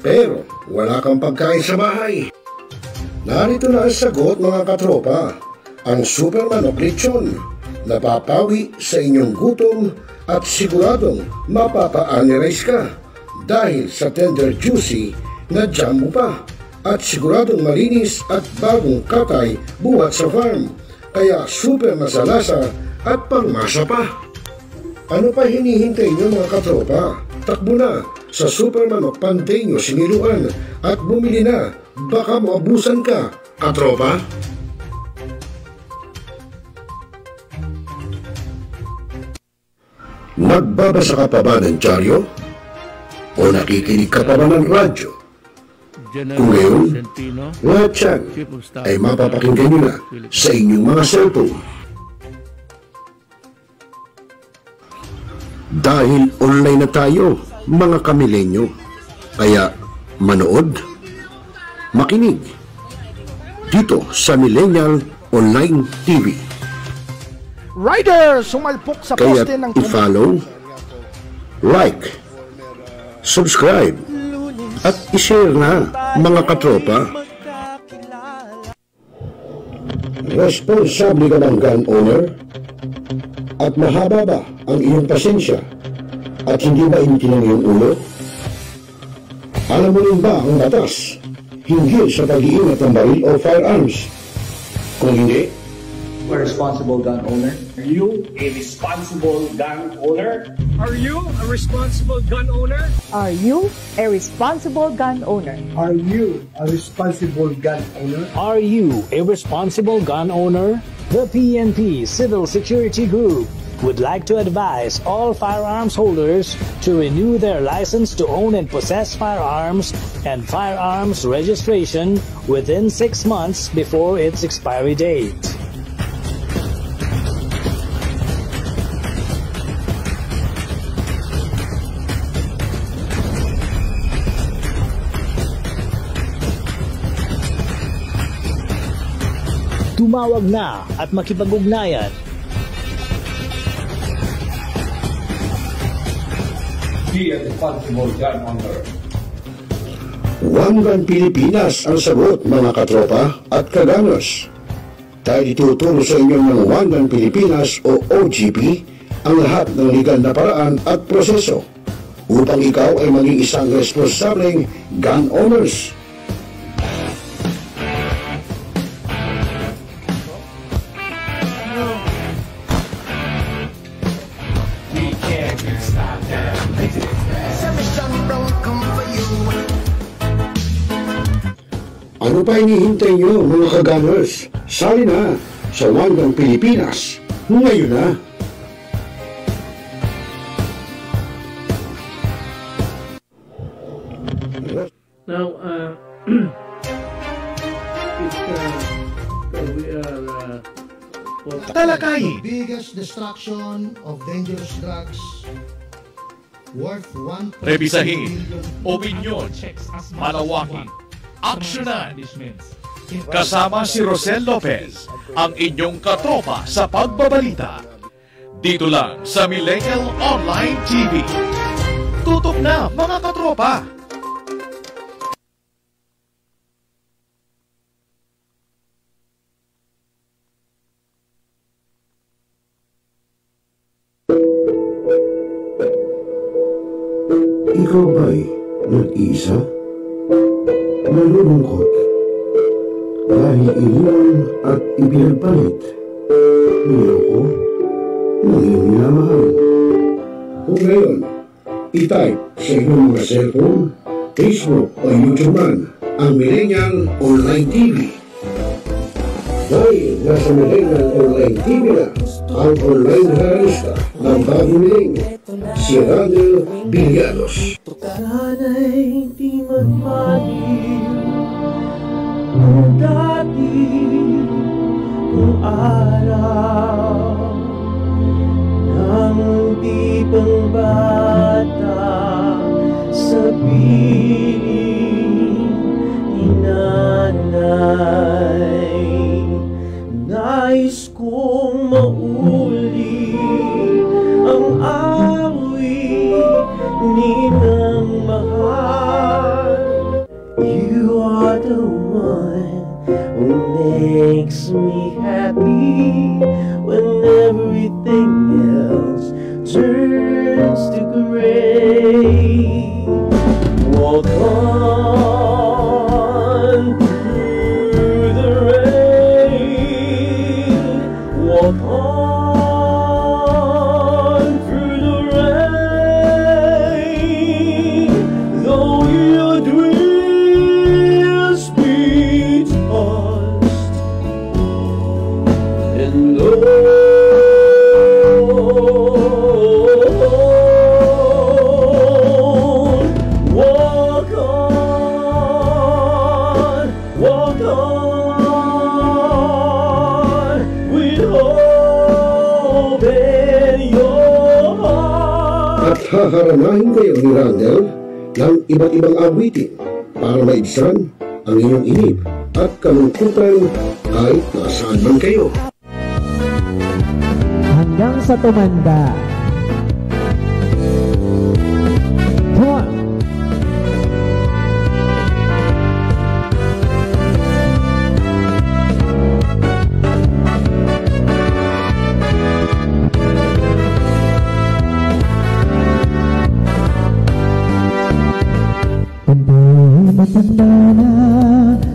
pero wala kang pagkain sa bahay. Narito na ang sagot mga katropa, ang super manok lechon. Napapawi sa inyong gutom at siguradong mapapa-anirize ka dahil sa tender juicy na jam mo pa at siguradong malinis at bagong katay buhat sa farm, kaya super masalasa at pangmasa pa. Ano pa hinihintay niyo mga katropa? Takbo na sa Super Manok Panteño Siniluan at bumili na, baka maabusan ka, katropa. Nagbabasa ka pa ba ng dyaryo? O nakikinig ka pa ba ng radyo? Kung ngayon, lahat yan ay mapapakinggan nyo na sa inyong mga cellphone. Dahil online na tayo, mga kamilenyo. Kaya manood, makinig dito sa Millennial Online TV. Rider, sumalpok sa Kaya poste ng i-follow, like, subscribe, at i-share na mga katropa. Responsable ka ng gun owner? At mahaba ba ang iyong pasensya at hindi ba initin ang iyong ulo? Alam mo rin ba ang batas hinggil sa pag-iingat ng baril o firearms? Kung hindi, A responsible gun owner? Are you a responsible gun owner? Are you a responsible gun owner? Are you a responsible gun owner? Are you a responsible gun owner? Are you a responsible gun owner? The PNP Civil Security Group would like to advise all firearms holders to renew their license to own and possess firearms and firearms registration within 6 months before its expiry date. Tumawag na at makipag-ugnayan. Be a responsible gun owner. One Gun Pilipinas ang sagot mga katropa at kagangers. Dahil ituturo sa inyo ng One Gun Pilipinas o OGP ang lahat ng legal na paraan at proseso upang ikaw ay maging isang responsableng gun owners. Ano pa hinihintay nyo mga kagamers? Sali na sa One Gun Pilipinas ngayon na! Now, we are talakayin biggest destruction of dangerous drugs worth 1. Rebisahin, opinyon, malawakin, aksyonan. Kasama si Rosel Lopez, ang inyong katropa sa pagbabalita. Dito lang sa Millennial Online TV. Tutok na mga katropa! Ikaw ba'y nag-iisa? Nalulungkot dahil iniwan at ipinagpalit niloko ng iyong minamahal. Kung ngayon, i-type sa inyong mga cellphone, Facebook o YouTube man ang Millennial Online TV. Dahil nasa Millennial Online TV na ang online realista ng bagong milenyo, si Randall Villanos. Sana'y di magmahil kung dati kung araw nang di pang bata sa piling ni nanay. Nais kong mauli ang awit ninang mahal walk on through the rain, walk on through the rain, though your dreams be tossed and low. Haharanahin kayo ni Randel ng iba't ibang awitin para maibsan ang inyong inip at kalungkutan kahit nasaan man kayo. Hanggang sa tumanda. Come on! Matanda na,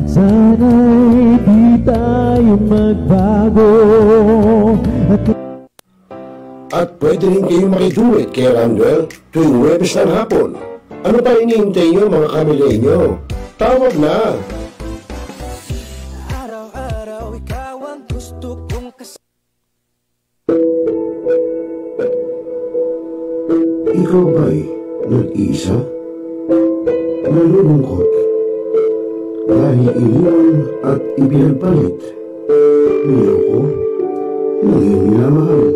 sana'y di tayo magbago. At pwede rin kayo makidulit kay Randel tuwing Huwebes ng hapon. Ano pa hinihintay nyo mga kamilenyo? Tawag na! Araw-araw ikaw ang gusto kong Ikaw ba'y nag-iisa? Nalulungkot dahil iniwan at ipinagpalit. Niloko, nanging minamahal.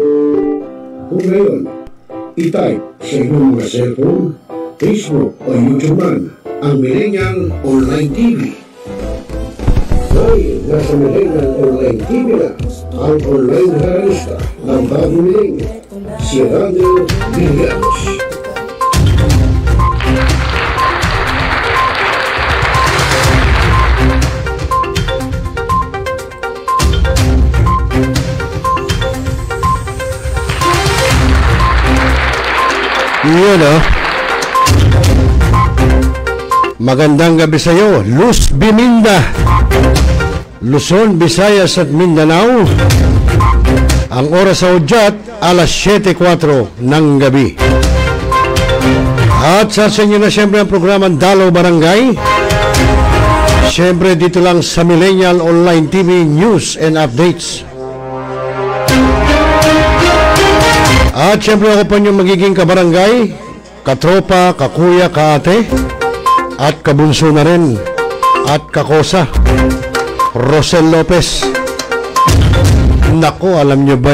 Kung ngayon, i-type sa inyong mga cellphone, Facebook o YouTube man ang Millennial Online TV. Dahil nasa Millennial Online TV na ang online realista ng bagong milenyo, si Randel Villanos. Yun o. Magandang gabi sa iyo, Luz Biminda, Luzon, Visayas at Mindanao. Ang oras sa udyat, alas 7:04 ng gabi. At sa inyo na siyempre ang programang Dalaw Barangay. Siyempre dito lang sa Millennial Online TV News and Updates. At siyempre ako po niyong magiging kabarangay, katropa, kakuya, kaate, at kabunso na rin, at kakosa, Rosel Lopez. Naku, alam niyo ba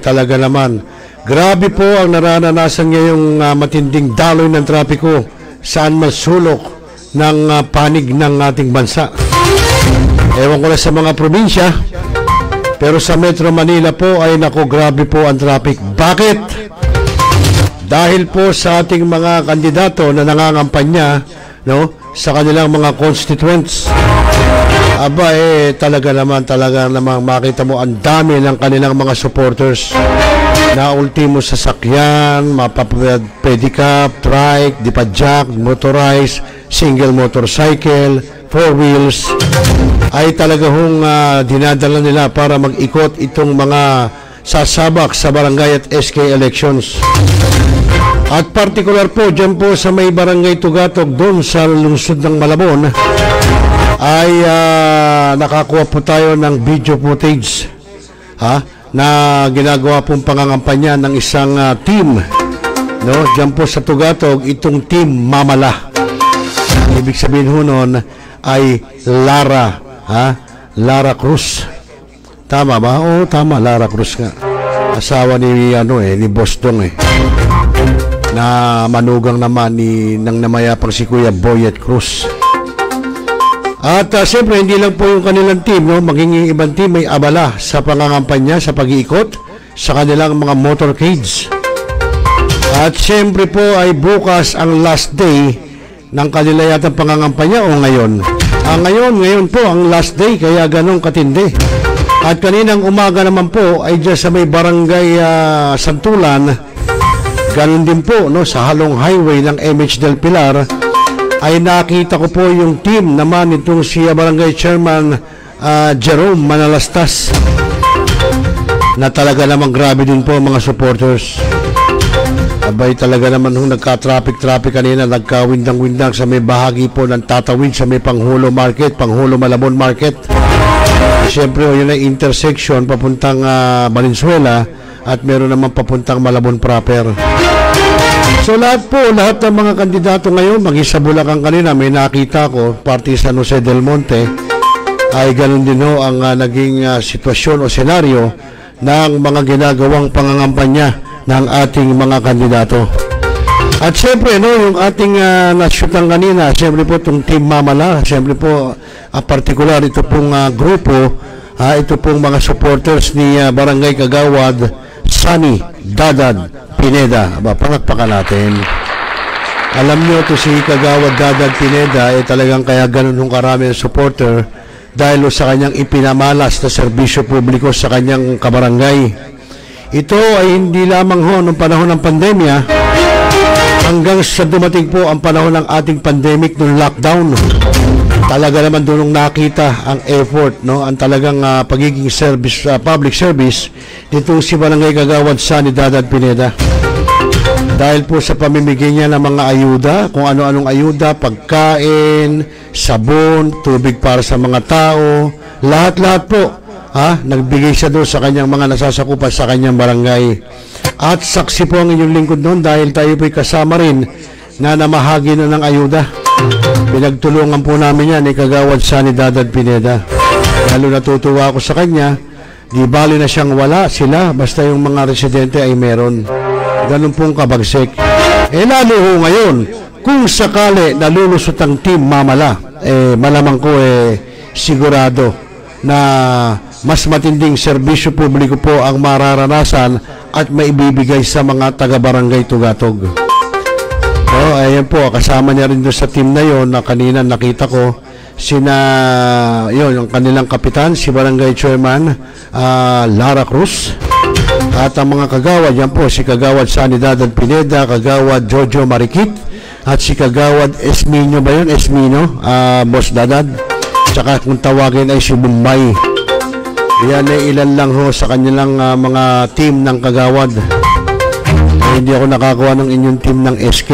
talaga naman, grabe po ang nararanasan ngayong matinding daloy ng trapiko saan man sulok ng panig ng ating bansa. Ewan ko na sa mga probinsya, pero sa Metro Manila po ay naku, grabe po ang traffic. Bakit? Dahil po sa ating mga kandidato na nangangampanya, no, sa kanilang mga constituents. Aba talaga naman makita mo ang dami ng kanilang mga supporters. Na ultimo sasakyan, pedicab, trike, dipadjak, motorized, single motorcycle, four wheels, ay talaga hong dinadala nila para mag-ikot itong mga sasabak sa barangay at SK elections. At partikular po dyan po sa may barangay Tugatog doon sa lungsod ng Malabon ay nakakuha po tayo ng video footage na ginagawa pong pangangampanya ng isang team, no, dyan po sa Tugatog, itong team Mamala. Ibig sabihin ho nun ay Lara Cruz. Tama ba? Oo, tama, Lara Cruz nga. Asawa ni ni Boss Dong na manugang naman ng namayapang si Kuya Boyet Cruz. At siyempre hindi lang po yung kanilang team, no, maging ibang team may abala sa pangangampanya, sa pag-iikot sa kanilang mga motorcades. At siyempre po ay bukas ang last day ng kanila yatang pangangampanya o ngayon. Ngayon po ang last day, kaya ganong katindi. At kaninang umaga naman po ay dyan sa may barangay Santulan, ganon din po, no, sa halong highway ng MH Del Pilar, ay nakita ko po yung team naman itong si Barangay Chairman Jerome Manalastas na talaga namang grabe din po mga supporters. Abay talaga naman nung nagka-traffic kanina, nagka-windang-windang sa may bahagi po ng Tatawid sa may Panghulo Market, Panghulo Malabon Market. Siyempre yun ay intersection papuntang Valenzuela at meron naman papuntang Malabon proper. So lahat ng mga kandidato ngayon, maging sa Bulacan kanina, may nakita ko, party San Jose del Monte, ay ganun din ho ang naging sitwasyon o senaryo ng mga ginagawang pangangampanya ng ating mga kandidato. At siyempre, no, yung ating nasyutan kanina, siyempre po itong Team Mamala, siyempre po, particular ito pong grupo, ito pong mga supporters ni Barangay Kagawad, Sunny Dadad Pineda. Palakpakan natin. Alam nyo, ito si Kagawad Dadad Pineda, talagang kaya ganun yung karami ng supporter dahil sa kanyang ipinamalas na serbisyo publiko sa kanyang kabarangay. Ito ay hindi lamang ho noong panahon ng pandemya, hanggang sa dumating po ang panahon ng ating pandemic nung lockdown. Talaga naman doon nakita ang effort, no, ang talagang pagiging service, public service nito si Barangay Kagawad Sunny Dadad Pineda. Dahil po sa pamimigay niya ng mga ayuda, kung ano-anong ayuda, pagkain, sabon, tubig para sa mga tao, lahat-lahat po. Nagbigay siya doon sa kanyang mga nasasakupan sa kanyang barangay. At saksi po ang inyong lingkod doon dahil tayo po'y kasama rin na namahagi na ng ayuda. Pinagtulungan po namin yan ni Kagawad Sunny Dadad Pineda. Lalo natutuwa ako sa kanya, di bali na siyang wala sila, basta yung mga residente ay meron. Ganun pong kabagsik. Lalo ho ngayon, kung sakali nalulusot ang Team Mamala, malamang ko sigurado na mas matinding serbisyo publiko po ang mararanasan at maibibigay sa mga taga-barangay Tugatog. Ayan po, kasama niya rin doon sa team na yon na kanina nakita ko yung kanilang kapitan, si Barangay Chairman Lara Cruz, at ang mga kagawad, yan po si Kagawad Sunny Dadad Pineda, Kagawad Jojo Marikit, at si Kagawad Esmino ba yun? Esmino, Boss Dadad, tsaka kung tawagin ay si Bombay. Yan ay ilan lang ho sa kanilang mga team ng kagawad. Hindi ako nakakuha ng inyong team ng SK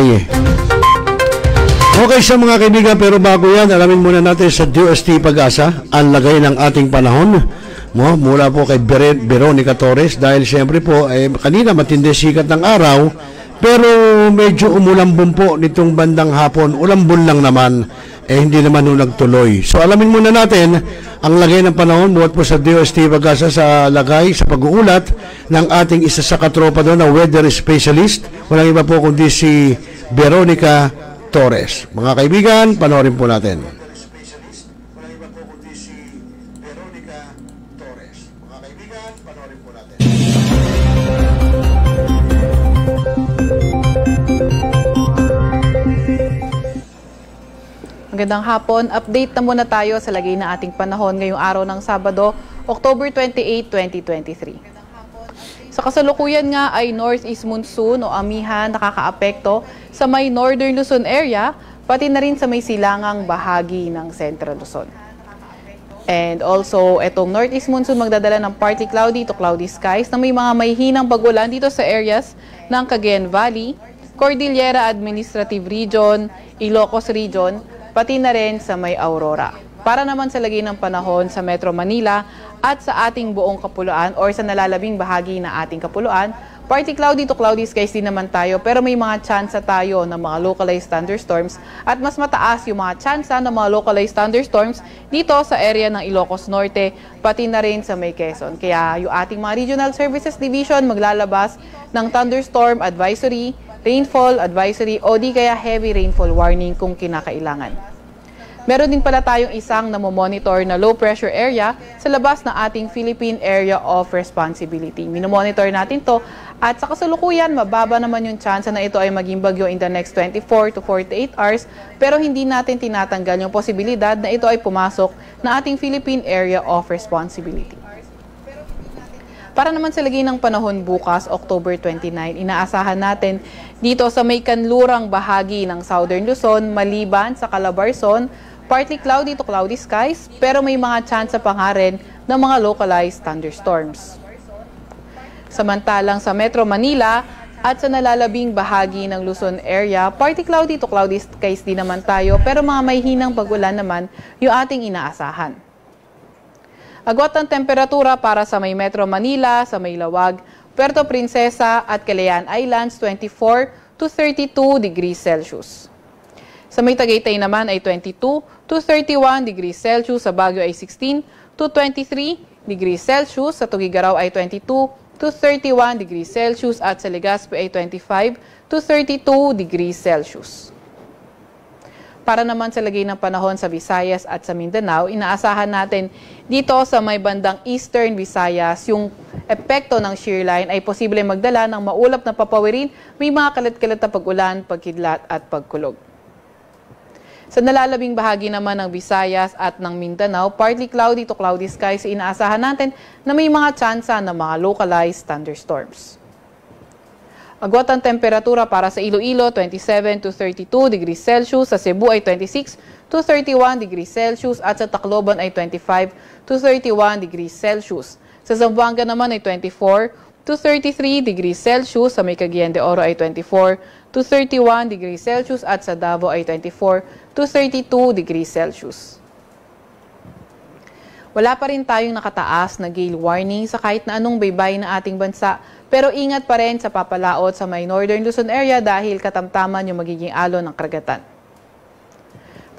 Okay sa mga kaibigan, pero bago yan, alamin muna natin sa DOST Pag-asa ang lagay ng ating panahon. Mula po kay Veronica Torres, dahil siyempre po kanina matindi sikat ng araw, pero medyo umulambon po nitong bandang hapon. Ulambon lang naman, hindi naman nagtuloy. So alamin muna natin ang lagay ng panahon buhat po sa DOST Pag-asa sa lagay, sa pag-uulat ng ating isa sa katropa doon na weather specialist. Walang iba po kundi si Veronica Torres. Mga kaibigan, panoorin po natin. Magandang hapon. Update na muna tayo sa lagay na ating panahon ngayong araw ng Sabado, October 28, 2023. Sa kasalukuyan nga ay northeast monsoon o amihan nakakaapekto sa may northern Luzon area, pati na rin sa may silangang bahagi ng Central Luzon. And also, etong northeast monsoon magdadala ng partly cloudy to cloudy skies na may mga mahihinang pagulan dito sa areas ng Cagayan Valley, Cordillera Administrative Region, Ilocos Region, pati na rin sa may Aurora. Para naman sa lagay ng panahon sa Metro Manila at sa ating buong kapuluan or sa nalalabing bahagi na ating kapuluan, partly cloudy to cloudy skies din naman tayo, pero may mga tsansa tayo ng mga localized thunderstorms at mas mataas yung mga tsansa ng mga localized thunderstorms dito sa area ng Ilocos Norte, pati na rin sa may Quezon. Kaya yung ating mga Regional Services Division maglalabas ng thunderstorm advisory, rainfall advisory o di kaya heavy rainfall warning kung kinakailangan. Meron din pala tayong isang namomonitor na low pressure area sa labas ng ating Philippine Area of Responsibility. Minomonitor natin to at sa kasalukuyan mababa naman yung chance na ito ay maging bagyo in the next 24 to 48 hours, pero hindi natin tinatanggal yung posibilidad na ito ay pumasok na ating Philippine Area of Responsibility. Para naman sa lagay ng panahon bukas, October 29, inaasahan natin dito sa may kanlurang bahagi ng Southern Luzon, maliban sa Calabarzon, partly cloudy to cloudy skies, pero may mga tsansa pa nga rin ng mga localized thunderstorms. Samantalang sa Metro Manila at sa nalalabing bahagi ng Luzon area, partly cloudy to cloudy skies din naman tayo, pero mga may hinang pag-ulan naman yung ating inaasahan. Agwat ang temperatura para sa may Metro Manila, sa may Lawag, Puerto Princesa at Calayan Islands, 24 to 32 degrees Celsius. Sa may Tagaytay naman ay 22 to 31 degrees Celsius, sa Baguio ay 16 to 23 degrees Celsius, sa Tugigaraw ay 22 to 31 degrees Celsius at sa Legazpi ay 25 to 32 degrees Celsius. Para naman sa lagay ng panahon sa Visayas at sa Mindanao, inaasahan natin dito sa may bandang Eastern Visayas, yung epekto ng shear line ay posible magdala ng maulap na papawirin, may mga kalat-kalat na pag-ulan, pagkidlat at pagkulog. Sa nalalabing bahagi naman ng Visayas at ng Mindanao, partly cloudy to cloudy skies, inaasahan natin na may mga tsansa ng mga localized thunderstorms. Agwat ang temperatura para sa Iloilo, 27 to 32 degrees Celsius, sa Cebu ay 26 to 31 degrees Celsius at sa Tacloban ay 25 to 31 degrees Celsius. Sa Zamboanga naman ay 24 to 33 degrees Celsius, sa may Cagayan de Oro ay 24 to 31 degrees Celsius at sa Davao ay 24 to 32 degrees Celsius. Wala pa rin tayong nakataas na gale warning sa kahit na anong baybay na ating bansa, pero ingat pa rin sa papalaot sa may Northern Luzon area dahil katamtaman yung magiging alon ng karagatan.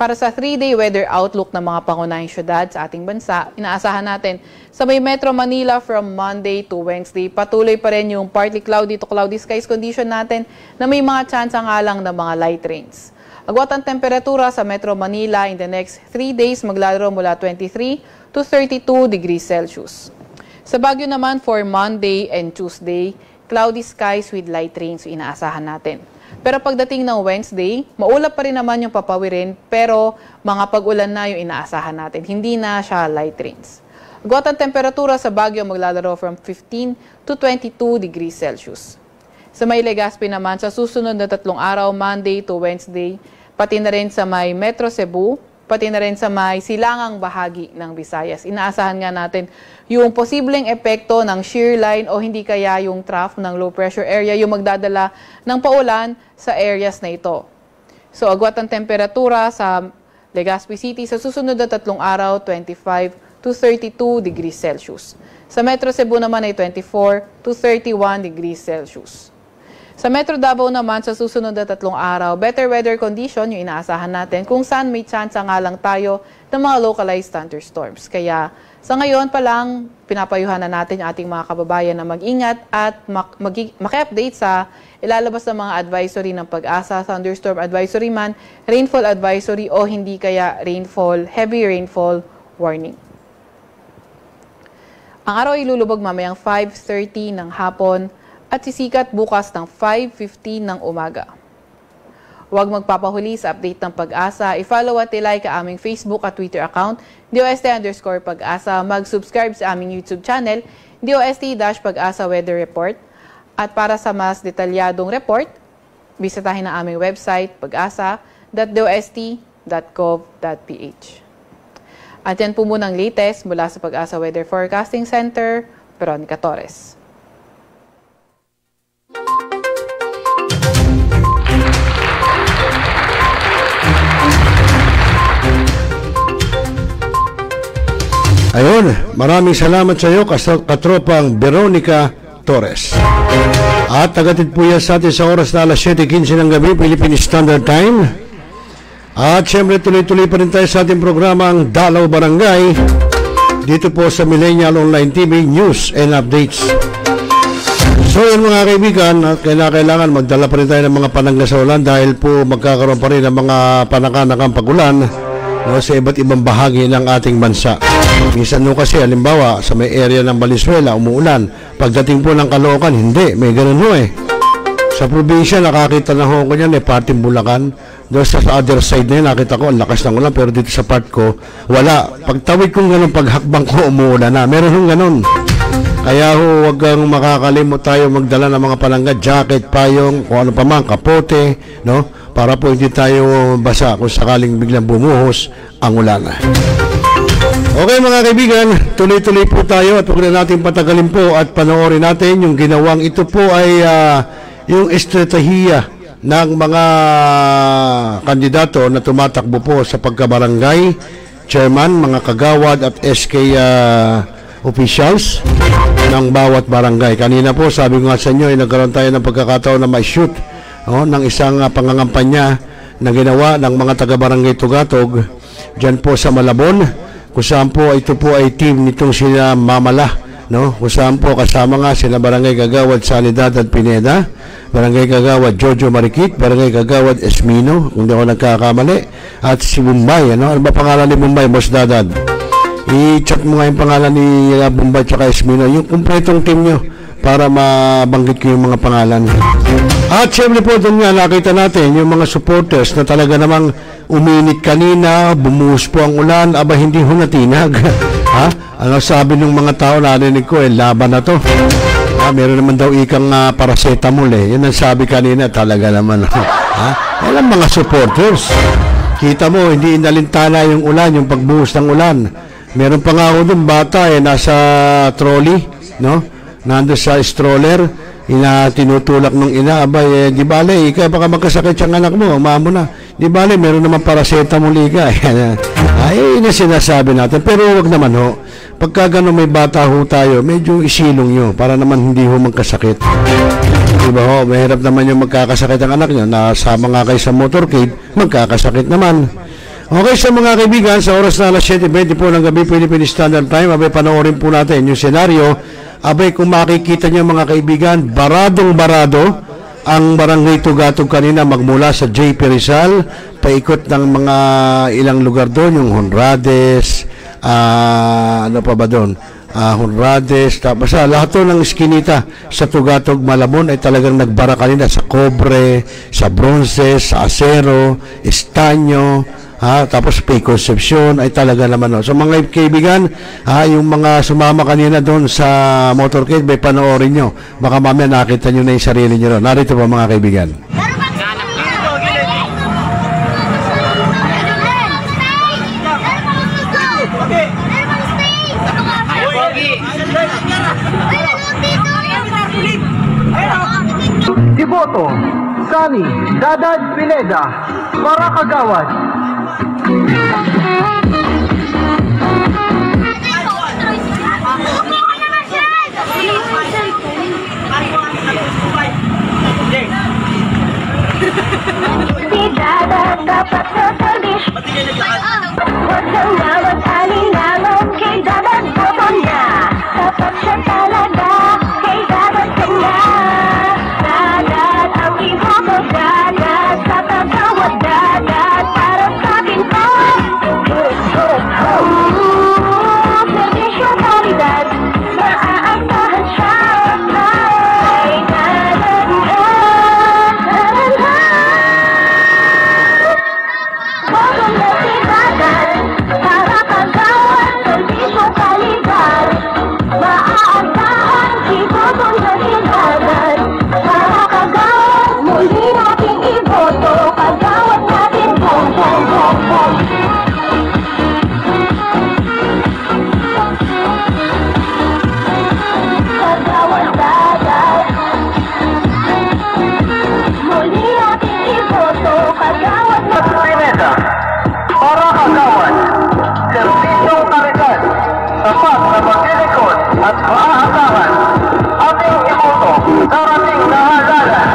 Para sa 3-day weather outlook ng mga pangunahing syudad sa ating bansa, inaasahan natin sa may Metro Manila from Monday to Wednesday, patuloy pa rin yung partly cloudy to cloudy skies condition natin na may mga tsansa nga lang ng mga light rains. Agwat ang temperatura sa Metro Manila in the next 3 days maglalaro mula 23 to 32 degrees Celsius. Sa Baguio naman for Monday and Tuesday, cloudy skies with light rains inaasahan natin. Pero pagdating ng Wednesday, maulap pa rin naman yung papawirin, pero mga pag-ulan na yung inaasahan natin. Hindi na siya light rains. Agwat ang temperatura sa Baguio maglalaro from 15 to 22 degrees Celsius. Sa may Legazpi naman, sa susunod na 3 araw, Monday to Wednesday, pati na rin sa may Metro Cebu, pati na rin sa may silangang bahagi ng Visayas. Inaasahan nga natin yung posibleng epekto ng shear line o hindi kaya yung trough ng low pressure area yung magdadala ng paulan sa areas na ito. So agwat ang temperatura sa Legazpi City sa susunod na 3 araw, 25 to 32 degrees Celsius. Sa Metro Cebu naman ay 24 to 31 degrees Celsius. Sa Metro Davao naman, sa susunod na 3 araw, better weather condition yung inaasahan natin kung saan may chance nga lang tayo ng mga localized thunderstorms. Kaya sa ngayon pa lang, pinapayuhan na natin yung ating mga kababayan na mag-ingat at maki-update sa ilalabas ng mga advisory ng Pag-asa, thunderstorm advisory man, rainfall advisory o hindi kaya heavy rainfall warning. Ang araw ay lulubog mamayang 5:30 ng hapon at sisikat bukas ng 5:15 ng umaga. Huwag magpapahuli sa update ng Pag-asa. I-follow at i-like ang aming Facebook at Twitter account, DOST_Pag-asa. Mag-subscribe sa aming YouTube channel, DOST-Pag-asa Weather Report. At para sa mas detalyadong report, bisitahin ang aming website, pag-asa.dost.gov.ph. At yan po muna ang latest mula sa Pag-asa Weather Forecasting Center, Veronica Torres. Ayun, maraming salamat sa iyo, katropang Veronica Torres. At tagatid po yan sa atin sa oras na alas 7:15 ng gabi, Philippine Standard Time. At syempre tuloy-tuloy pa rin tayo sa ating programang Dalaw Barangay dito po sa Millennial Online TV News and Updates. So yun mga kaibigan, kailangan magdala pa rin tayo ng mga panangga sa ulan dahil po magkakaroon pa rin ng mga panakanakang pag-ulan sa iba't ibang bahagi ng ating bansa. Minsan kasi, halimbawa, sa may area ng Valenzuela, umuulan. Pagdating po ng Caloocan, hindi. May ganun Sa probinsya, nakakita na ko niyan, parting Bulacan. Doon sa other side na yun, nakita ko, ang lakas ng ulan. Pero dito sa part ko, wala. Pagtawid kong ganun, paghakbang ko, umuulan na. Meron ganun. Kaya ho, huwag kang makakalimot tayo magdala ng mga palangga, jacket, payong, kung ano pa man, kapote, no? Para po hindi tayo basa kung sakaling biglang bumuhos ang ulan. Okay mga kaibigan, tuloy-tuloy po tayo at huwag na natin patagalin po at panoorin natin yung ginawang ito po ay yung estratehiya ng mga kandidato na tumatakbo po sa pagkabarangay, chairman, mga kagawad at SK officials ng bawat barangay. Kanina po, sabi ko nga sa inyo, nagkaroon tayo ng pagkakataon na may-shoot ng isang pangangampanya na ginawa ng mga taga-barangay Tugatog dyan po sa Malabon, kung saan po ito po ay team nitong sila Mamala, no? Kung saan po kasama nga sila Barangay Kagawad Sanidad at Pineda, Barangay Kagawad Jojo Marikit, Barangay Kagawad Esmino, kung di ako nagkakamali, at si Bombay, ano ba pangalan ni Bombay, Boss Dadad? I-chat mo nga yung pangalan ni Bombay at Esmino, yung kumpletong team nyo, para mabanggit ko yung mga pangalan. At syempre po doon nga nakita natin yung mga supporters na talaga namang uminit kanina, bumuhos po ang ulan, aba hindi ho natinag. Ha? Ano sabi ng mga tao, narinig ko, laban na to. Meron naman daw ikang paracetamol Yun ang sabi kanina, talaga naman. Ha? Alam mga supporters. Kita mo, hindi inalintana yung ulan, yung pagbuhos ng ulan. Meron pa nga ako doon, bata nasa trolley, no? Nando sa stroller, tinutulak ng ina, abay, di bale, ika, baka magkasakit siyang anak mo, mamo na. Di bale, meron naman paracetamol ika. Ay, na sinasabi natin. Pero wag naman ho, pagka gano'n may bata ho tayo, medyo isilong nyo, para naman hindi ho magkasakit. Diba ho, mahirap naman yung magkakasakit ang anak nyo, nasama nga kayo sa motorcade, magkakasakit naman. Okay, sa mga kaibigan, sa oras na alas 7:20 po ng gabi, Philippine Standard Time, abay, panoorin po natin yung senaryo. Abay, kung makikita nyo mga kaibigan, baradong-barado ang Barangay Tugatog kanina magmula sa JP Rizal, paikot ng mga ilang lugar doon, yung Honrades, ano pa ba doon? Honrades, tapos lahat to ng iskinita sa Tugatog, Malabon ay talagang nagbara kanina sa Cobre, sa Bronces, sa Acero, Estanyo, tapos Pay Concepcion ay talaga naman. So mga kaibigan, yung mga sumama kanina doon sa motorcade, may panoorin nyo. Baka mamaya nakita nyo na yung sarili nyo. Narito pa mga kaibigan. Iboto, Sani, Dadad Pineda, para kagawad. Si Dadad dapat natabis. Huwag kang nawag alinlangan kay Dadad boto niya. Dapat siya talaga kay Dadad ka na. Dadad ang iboto, Dadad sa kagawad, Dadad para sa akin pa. Servisyo kalidad, maaasahan siya. Kay Dadad ka. Boto na si Dadad para kagawad, servisyo kalidad, maaasahan. Iboto na si Dadad para kagawad, muli natin iboto, kagawad natin, bom, bom, bom, bom. Kagawad Dadad, muli natin iboto, kagawad natin. Para kagawad, serbisyong kalidad, tapat na maglilingkod at maaasahan. Ating iboto, darating na halalan.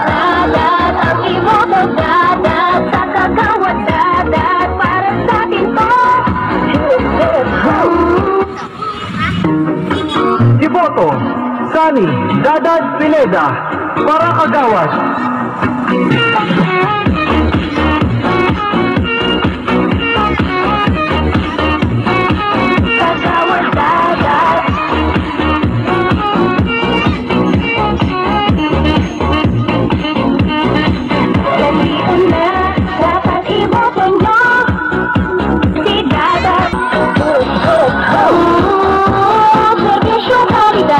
Dadad ang iboto, Dadad sa kagawad, Dadad para sa atin to. Iboto, Sani, Dadad Pineda, para kagawad. Kagawad Dadad, dalian na, dapat iboto nyo si Dadad. Servisyo kalidad.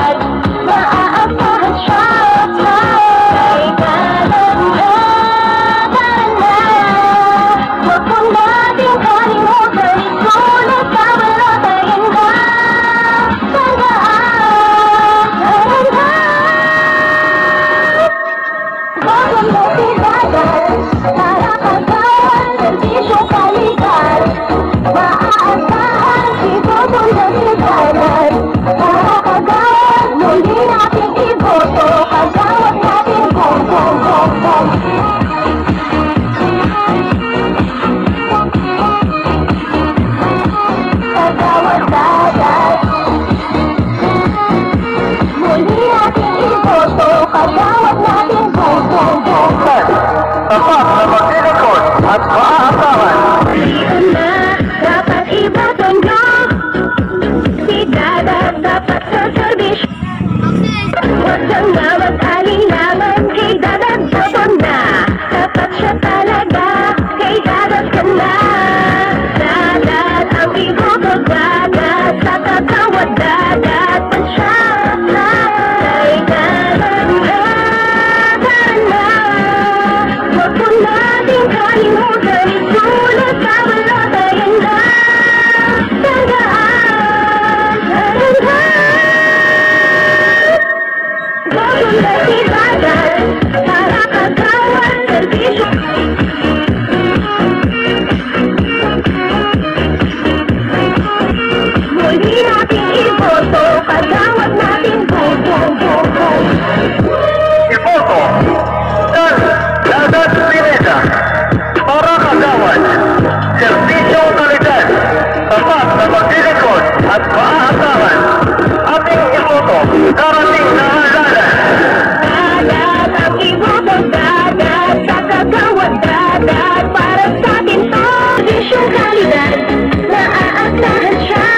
serbisyong kalidad, maaasahan siya.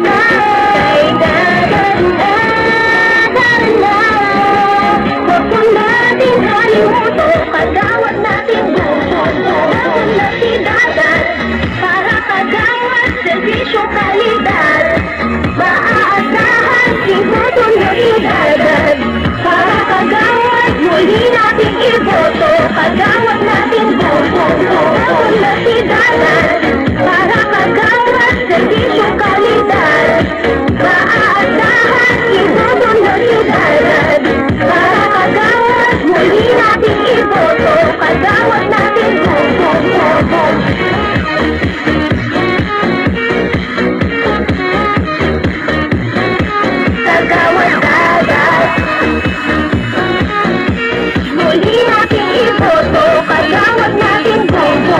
Kay Dadan na, Dadan na. Huwag po nating kalimutan, kagawad natin gusto. Dadan na si Dadan, para kagawad serbisyong kalidad, maaasahan si Dadan na si Dadan. Para kagawad, muli natin iboto, kagawad natin gusto. Dadan na si Dadan, para kagawad serbisyong kalidad, maaasahan si Dadan na si Dadan. Para kagawad, muli natin iboto, kagawad natin gusto. Kagawad Dadan, muli natin iboto, kagawad natin gusto.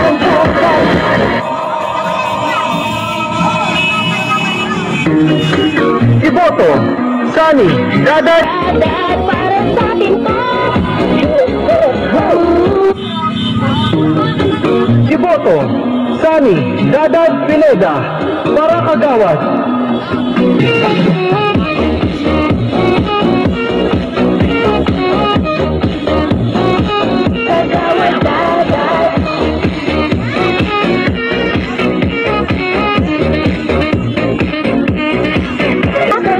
Iboto, Sunny, Dadan. Dadan para sa atin to. Iboto, Sunny, Dadan Pineda, para kagawad. Kagawad Dadan,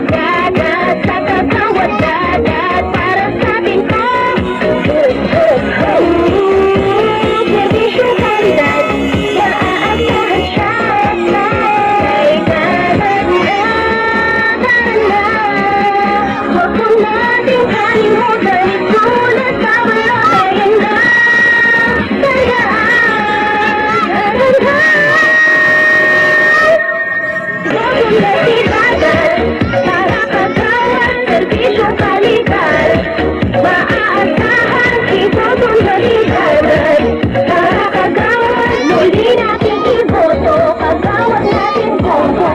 Dadan, sa kagawad Dadan para sa atin to. Serbisyong kalidad, maaasahan siya. Kay Dadan na, Dadan na. Huwag po nating kalimutan, isulat sa balakayan na. Para kagawad serbisyong kalidad, maaasahan si Dadan na si Dadan. Para kagawad, muli natin iboto, kagawad natin gusto.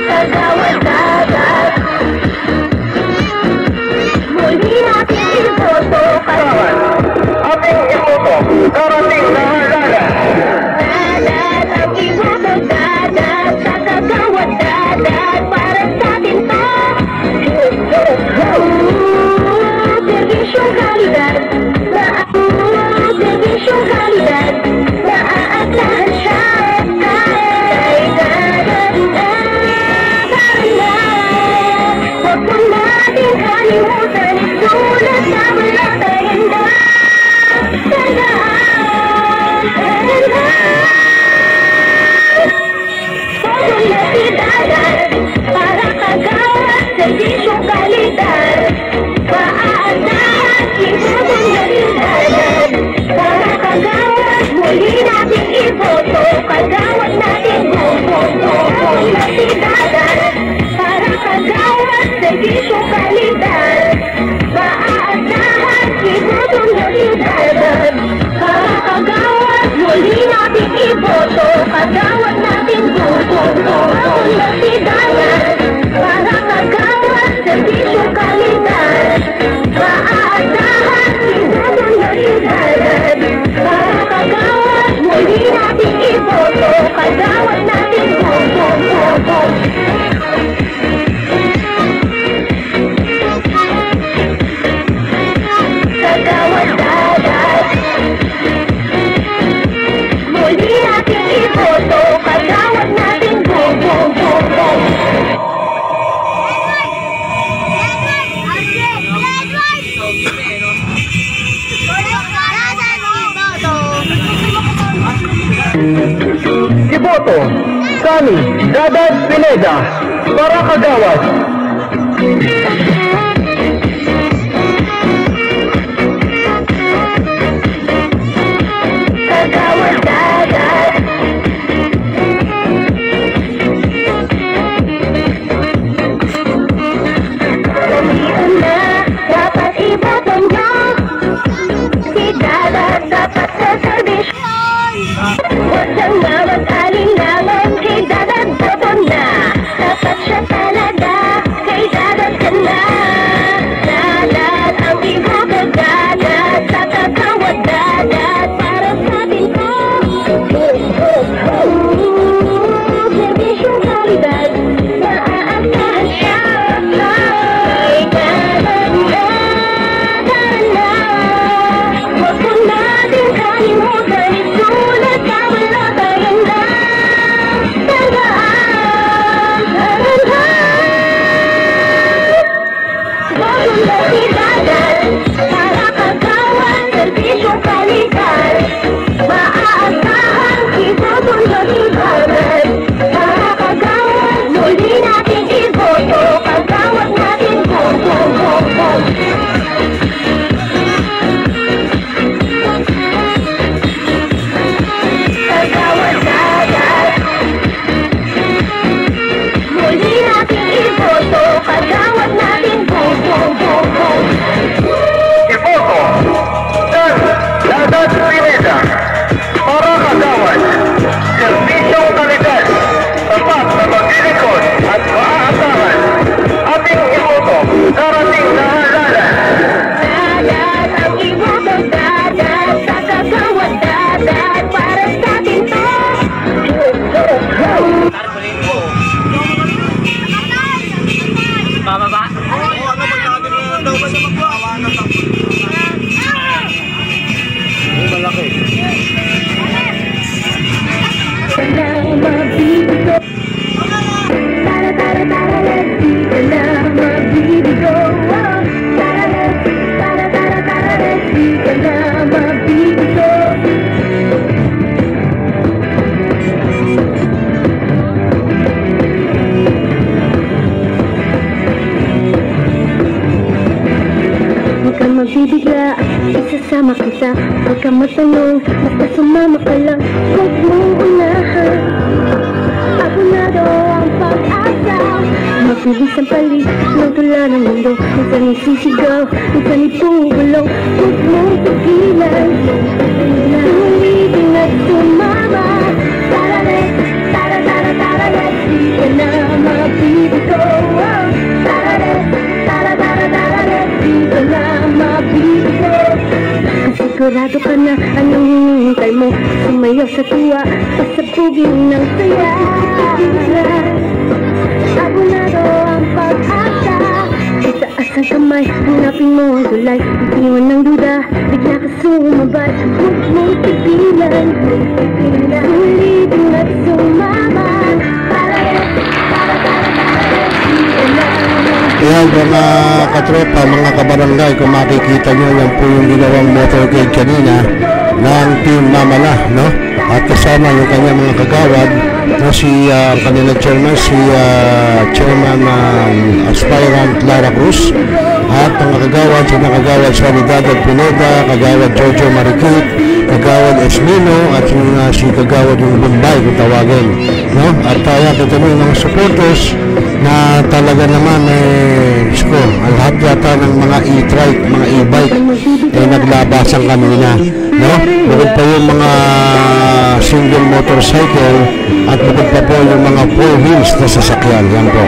Kagawad Dadan, muli natin iboto, kagawad. Ating iboto, karating na halaga. Dadan, ang iboto Dadan, sa kagawad Dadan, para sa atin to. Serbisyong kalidad, serbisyong kalidad, maaasahan siya. Kay Dadan na, Dadan na. Huwag po nating kalimutan, isulat sa balakayan na. Dadan na si Dadan, para kagawad serbisyong kalidad, maaasahan si Dadan na si Dadan. Para kagawad, muli natin iboto, kagawad natin gusto. Dadan na si Dadan, para kagawad serbisyong kalidad, maaasahan si Dadan na si Dadan. Para kagawad, muli natin iboto, kagawad natin gusto. Dadan na si Dadan, para kagawad serbisyong kalidad, maaasahan si Dadan na si Dadan. Para kagawad, muli natin iboto, kagawad natin gusto. Kagawad Dadan, muli natin iboto, kagawad natin gusto. Iboto, Sunny, Dadan Pineda, para kagawad. Kagawad Dadan, nandito na, dapat iboto niyo. Si Dadan dapat sa serbisyo. Huwag siyang mawag-alinlangan, kay Dadan boto na. Dapat siya talaga, kay Dadan ka bibigla, isasama kita. Huwag ka matanong, basta sumama ka lang. Huwag mong unahan, abonado ang pag-asa. Mabilis ang palit ng tula ng mundo. Minsan isisigaw, minsan ibubulong. Huwag mong pigilan, ulitin at sumama. Tararet, tara-tara-tararet, di ka na mabibigo. Tararet, tara-tara-tararet, di ka na mabibigo. Sigurado ka na anong hinihintay mo. Sumayaw sa tuwa, pasabugin ng saya. Abonado ang pag-asa. Itaas ang kamay, hanapin mo ang tulay. Itiwan ng duda, bigla ka sumabay. Huwag mong pigilan, ulitin at sumama. Ayan mga katropa, mga kabarangay, kung makikita nyo, yan po yung ginawang motorcade kanina ng Team Mamala, no? At kasama yung kanyang mga kagawad, no? Si kanilang chairman, si chairman aspirant Lara Cruz, at mga kagawad, sina kagawad Sanidad at Pineda, kagawad Jojo Marikit, kagawad Esmino, at si kagawad yung Bombay kung tawagin, no? At kita mo yung mga supporters na talaga naman ang lahat yata ng mga e-trike, mga e-bike naglabasan kanina, no? Bukod pa yung mga single motorcycle at bukod pa po yung mga 4 wheels na sasakyan. Yan po.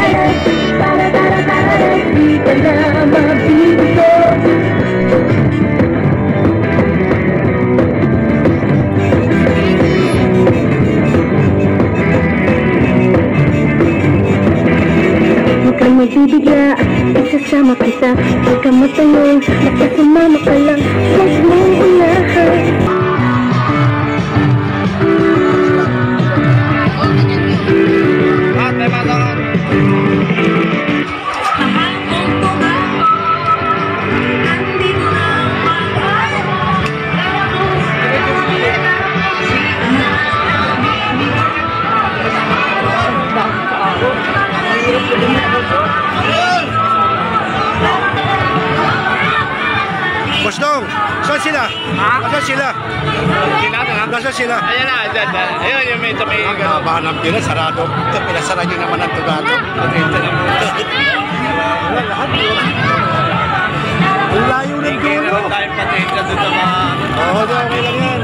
Magbibigla, isasama kita. Huwag ka matanong, basta sumama ka lang. Huwag mong unahan. Boss Dong, saan sila? Saan sila? Nasaan sila? Ayan na, dyan. Ayun, yung may tabi. Ang haba ng pila, sarado. Pinasara nyo naman ang tugado. Ang layo ng dulo. Meron tayong patenta doon sa mga... Oo, okay lang yan.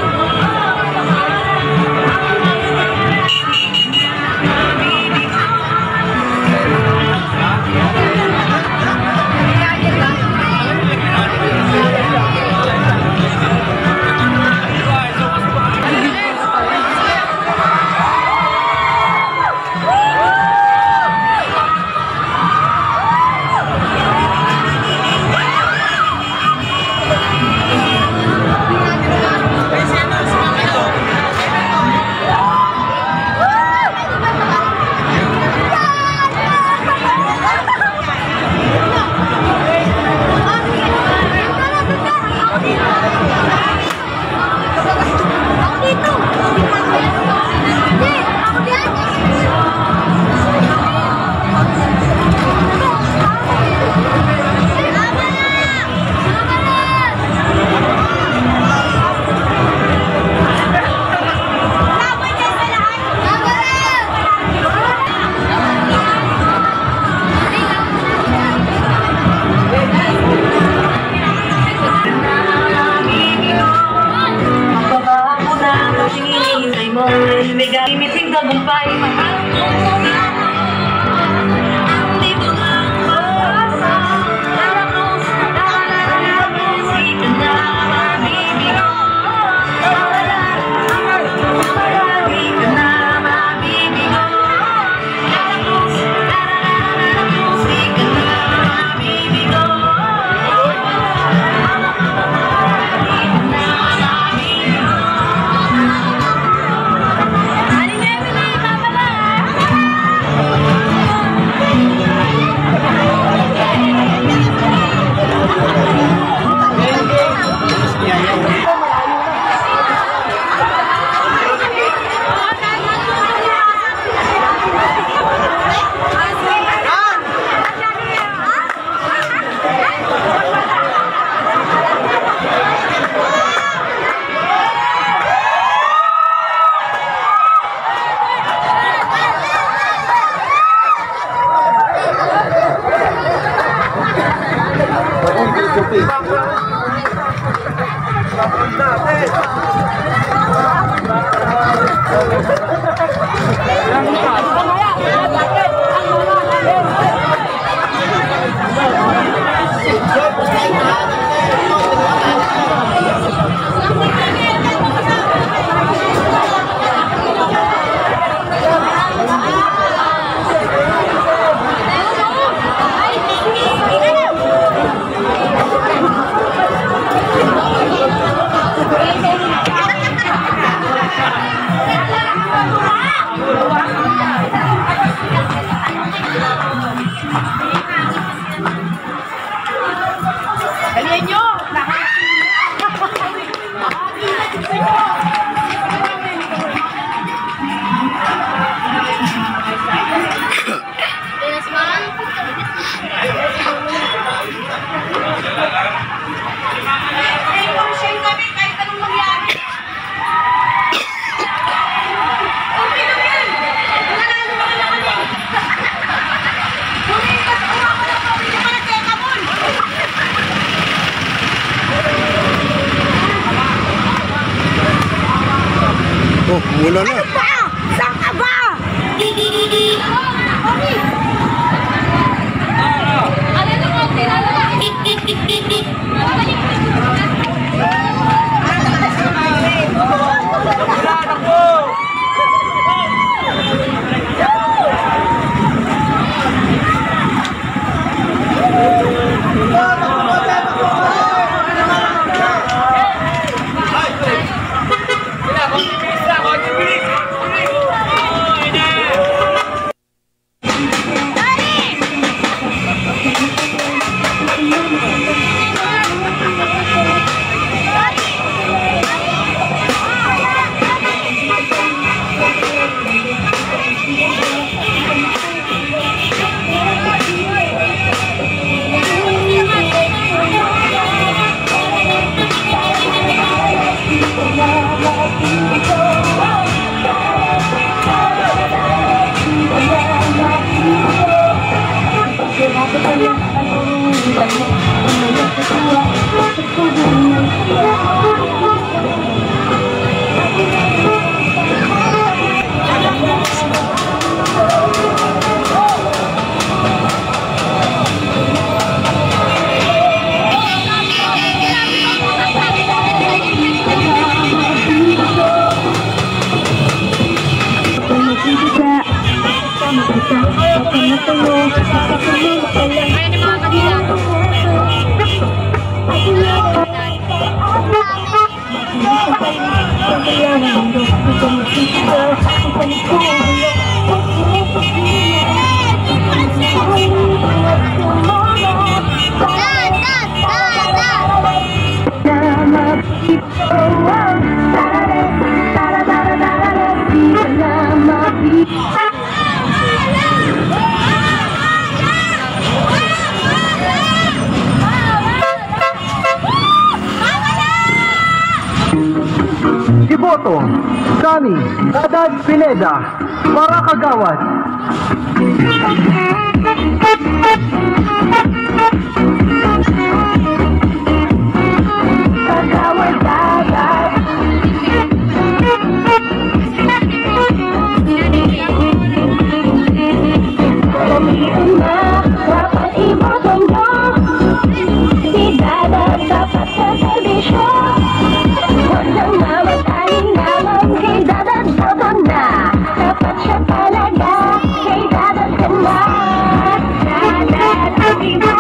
Oh, mula na. Saan ka ba? Iboto, Sani, Haddad Pineda, para kagawad. Kagawad dagat. Pumiliin na, dapat iboto nyo. Si Dadat dapat sa serbisyo. Huwag nang mamatayin naman kay Dadat boto na. Dapat siya talaga, kay Dadat ka na. Dadat ang iboto.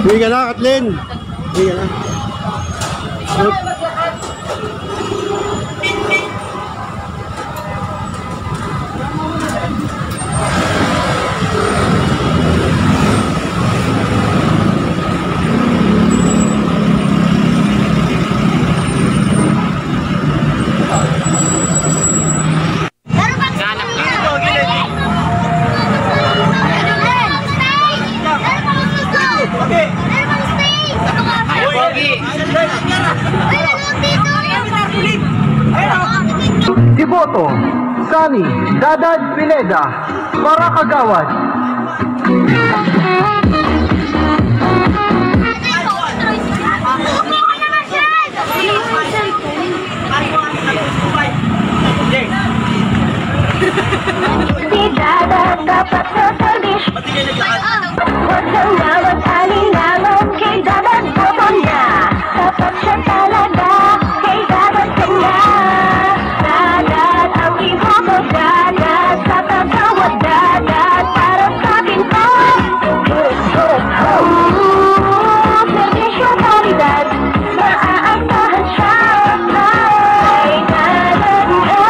Uwi ka na, Kathleen. Uwi ka na. Iboto, Sani, Dadad Pineda, para Kagawad. Si Dadad dapat sa servis. Huwag kang nawag alinlangan kay Dadad boto niya. Dapat siya talaga kay Dadad kanya. Dadad ang iboto, Dadad sa Kagawad, Dadad para sa akin to. Servisyo kalidad, maaasahan siya. Kay Dadad ka.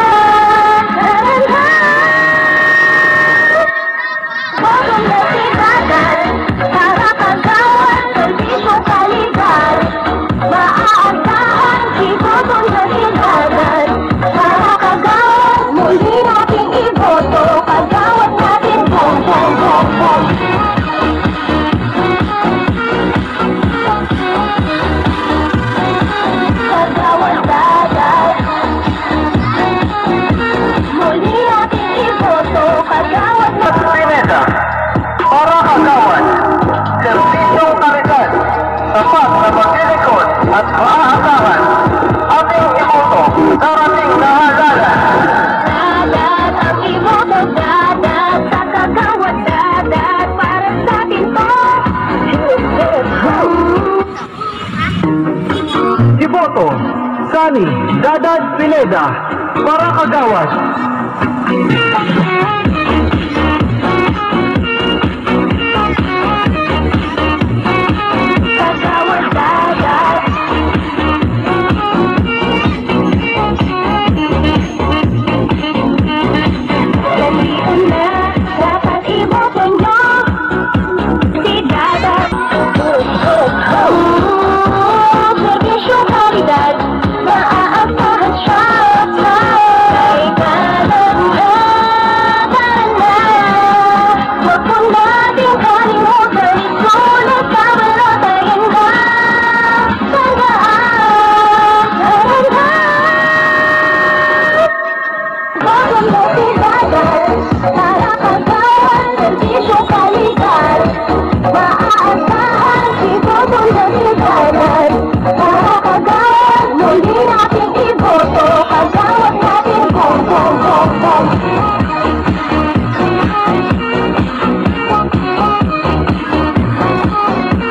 Boto na si Dadad para Kagawad, servisyo kalidad, maaasahan si boto na si Dadad para Kagawad, muli nating iboto, Kagawad natin, bom, bom, bom, bom. Kagawad Dadad, muli nating iboto, Kagawad natin. Pineda, para Kagawad. Serbisyong kalidad, tapat na paglilingkod at maaasahan. Ating iboto, darating na halalan. Dadad ang iboto, Dadad sa Kagawad, Dadad para sa atin to. Iboto, Sani, Dadad Pineda, para Kagawad. Kagawad Dadad, dalian na, dapat iboto nyo si Dadad. Servisyo kalidad, maaasahan siya. Kay Dadad ka, tara na. Huwag mo natin kalimutan, isulat sa balatayan ka. Tandaan ka. Boto mo si Dadad para Kagawad, servisyo kalidad, maaasahan si boto na si Dadad para Kagawad, muli nating iboto, Kagawad natin, bom, bom, bom, bom.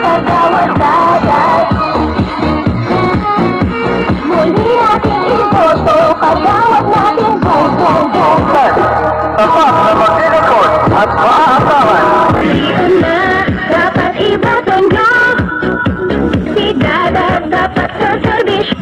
Kagawad Dadad, muli nating iboto, Kagawad natin, bom, bom, bom, bom. Tapat na paglilingkod at maaasahan. Dalian na, dapat iboto nyo si Dadad, dapat sa servisyo.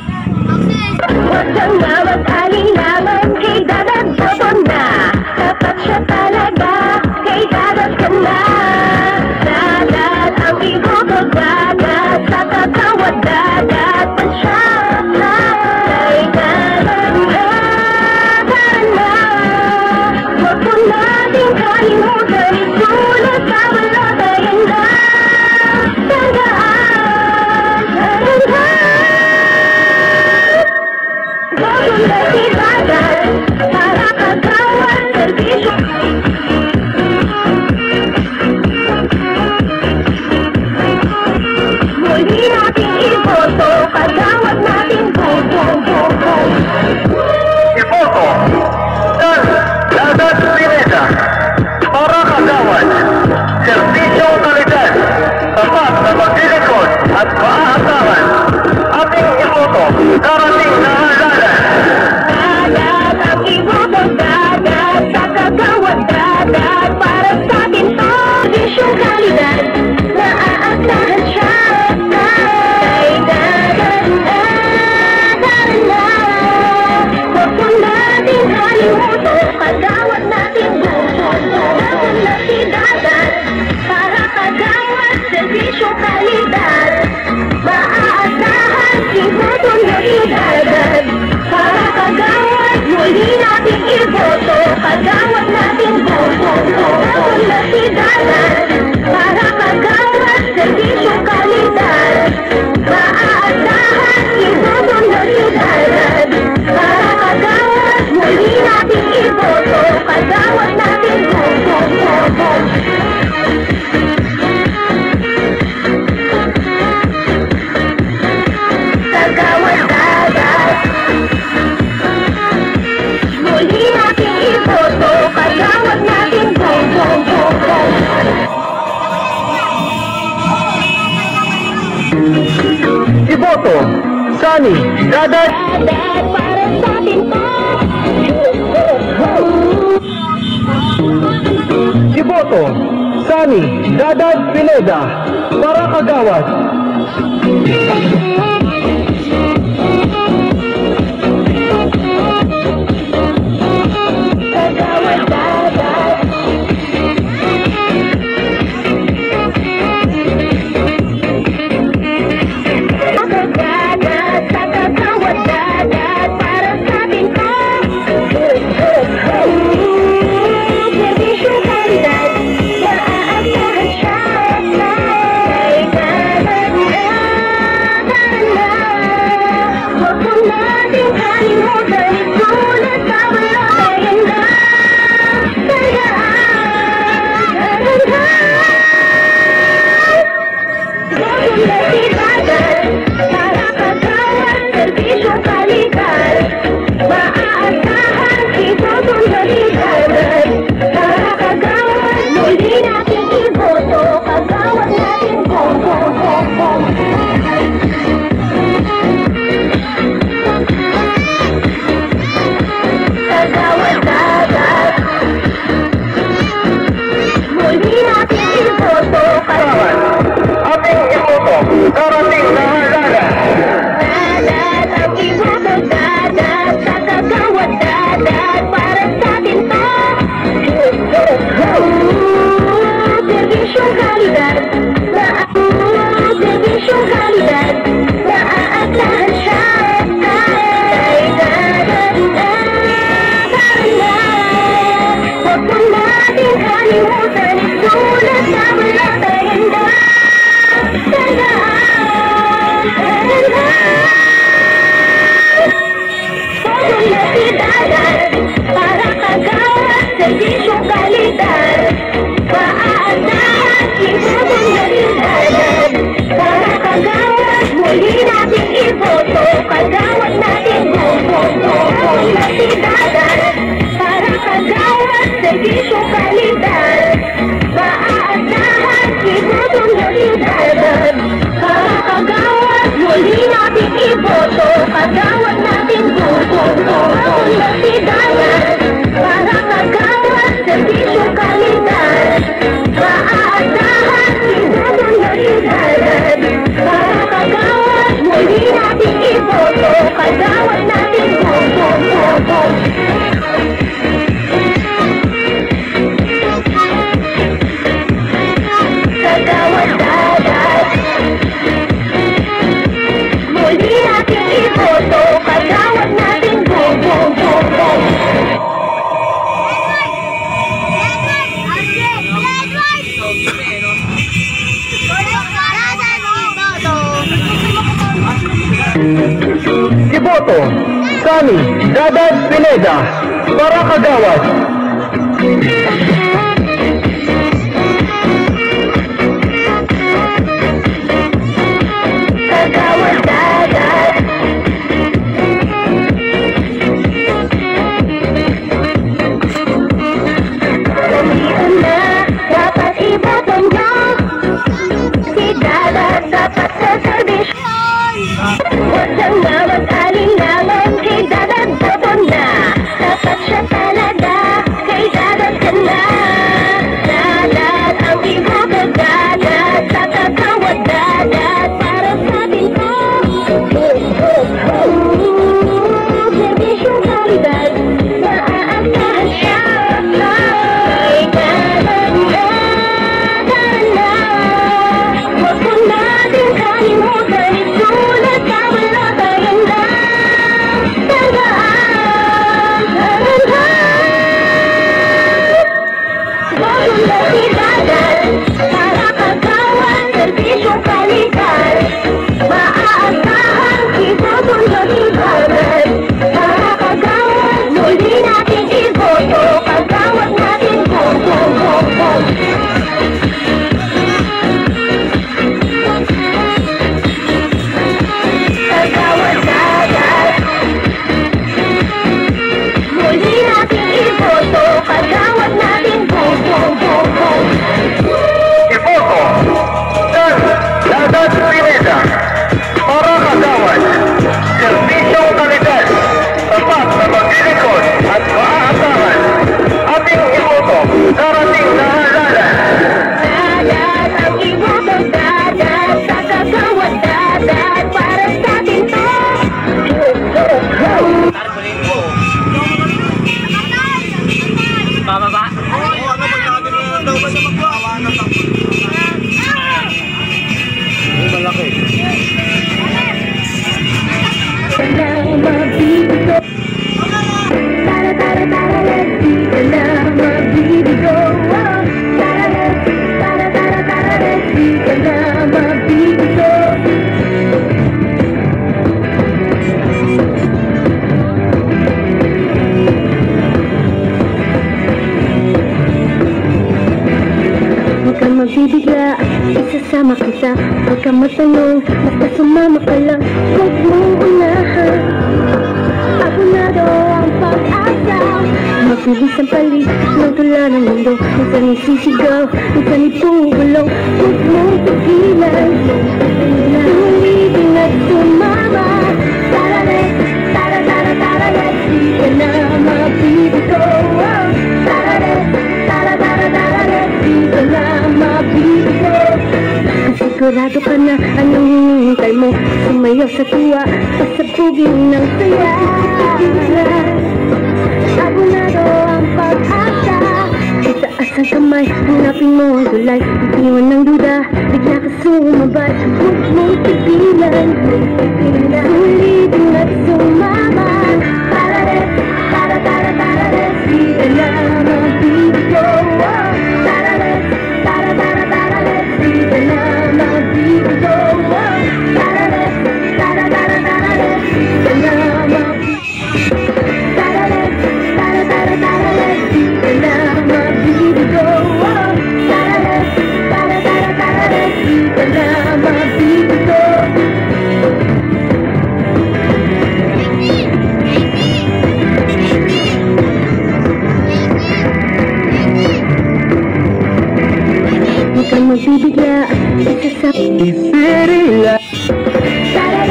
darating na halaga. Dagat ang ibutang dagat, sa kagawad dagat, para sa atin to, isyong kalidad, naaasahan siya. Ay dagat na, dagat na, huwag po natin kalimutan, kagawad natin buto, dagat na si dagat, para kagawad, servisyong kalidad, maaasahan, iboto na si dagat, para kagawad, muli natin iboto, kagawad natin buto, dagat na si dagat, para kagawad, servisyong kalidad, maaasahan, iboto na si dagat, para kagawad, muli natin iboto, kagawad natin buto, kagawad dagat, muli natin iboto, kagawad natin buto. Iboto, Sunny, dagat. Dagat para sa atin to. Iboto, Sunny, dagat, Pineda, para kagawad. Kagawad dagat, dagat, sa kagawad dagat, para sa atin to. Servisyong kalidad, maaasahan siya. Ay dagat na, dagat na, huwag po natin kalimutan, isulat sa malayan na. Para kagawad, servisyong kalidad, maaasahan, iboto na si dagat, para kagawad, muli natin iboto, kagawad natin buto. Kagawad dagat, muli natin iboto, kagawad. Ating iboto, darating na halaga. Dagat ang ibutang dagat, sa kagawad dagat, para sa atin to. Servisyong kalidad, servisyong kalidad, naaasahan siya. Ay dagat na, dagat na, huwag po natin kalimutan, isulat sa malatayan na. Para kagawad, servisyong kalidad, maaasahan, iboto na si dagat, para kagawad, muli natin iboto, kagawad natin buto, na si dagat, para kagawad, servisyong kalidad, maaasahan, iboto na si dagat, para kagawad, muli natin iboto, kagawad natin buto, na si dagat, para kagawad, servisyong kalidad, maaasahan, iboto na si dagat, para kagawad, muli natin iboto, kagawad natin buto. Kagawad dagat, muli natin iboto, kagawad natin buto. Iboto, Sunny, dagat, Pineda, para kagawad. Kagawad dagat, nandito na, dapat iboto nyo. Si dagat dapat sa serbisyo, huwag siyang mawag ka na mabibigo. Tara, tara, tara, let's di ka na mabibigo. Tara, tara, tara, tara, let's di ka na mabibigo. Huwag kang magbibigla, isasama kita. Huwag kang matanong, basta sumama ka lang. Huwag mong unahan, abonado ang pag-asa. Mabilis ang palit ng tula ng mundo. Minsan isisigaw, minsan ibubulong. Huwag mong pigilan, ulitin at sumama. Tara, tara, tara, tara, let's di ka na mabibigo. Tara, tara, tara, tara, let's di ka na mabibigo. Sigurado ka na anong hinihintay mo. Sumayaw sa tuwa, pasabugin ng saya. Abonado ang pag-asa. Itaas ang kamay, hanapin mo ang tulay. Itiwan ng duda, bigla ka sumabay. Huwag mong pigilan, ulitin at sumama. Tara, tara, tara, tara, let's di ka na mabibigo. Tara, tara, tara, tara, let's di ka na mabibigo. Tara, tara, tara, tara, let's di ka na mabibigo. Tara, tara, tara, tara, let's di ka na mabibigo. Tara, tara, tara, tara, let's di ka na mabibigo. Huwag kang magbibigla, isasap iperila. Tara,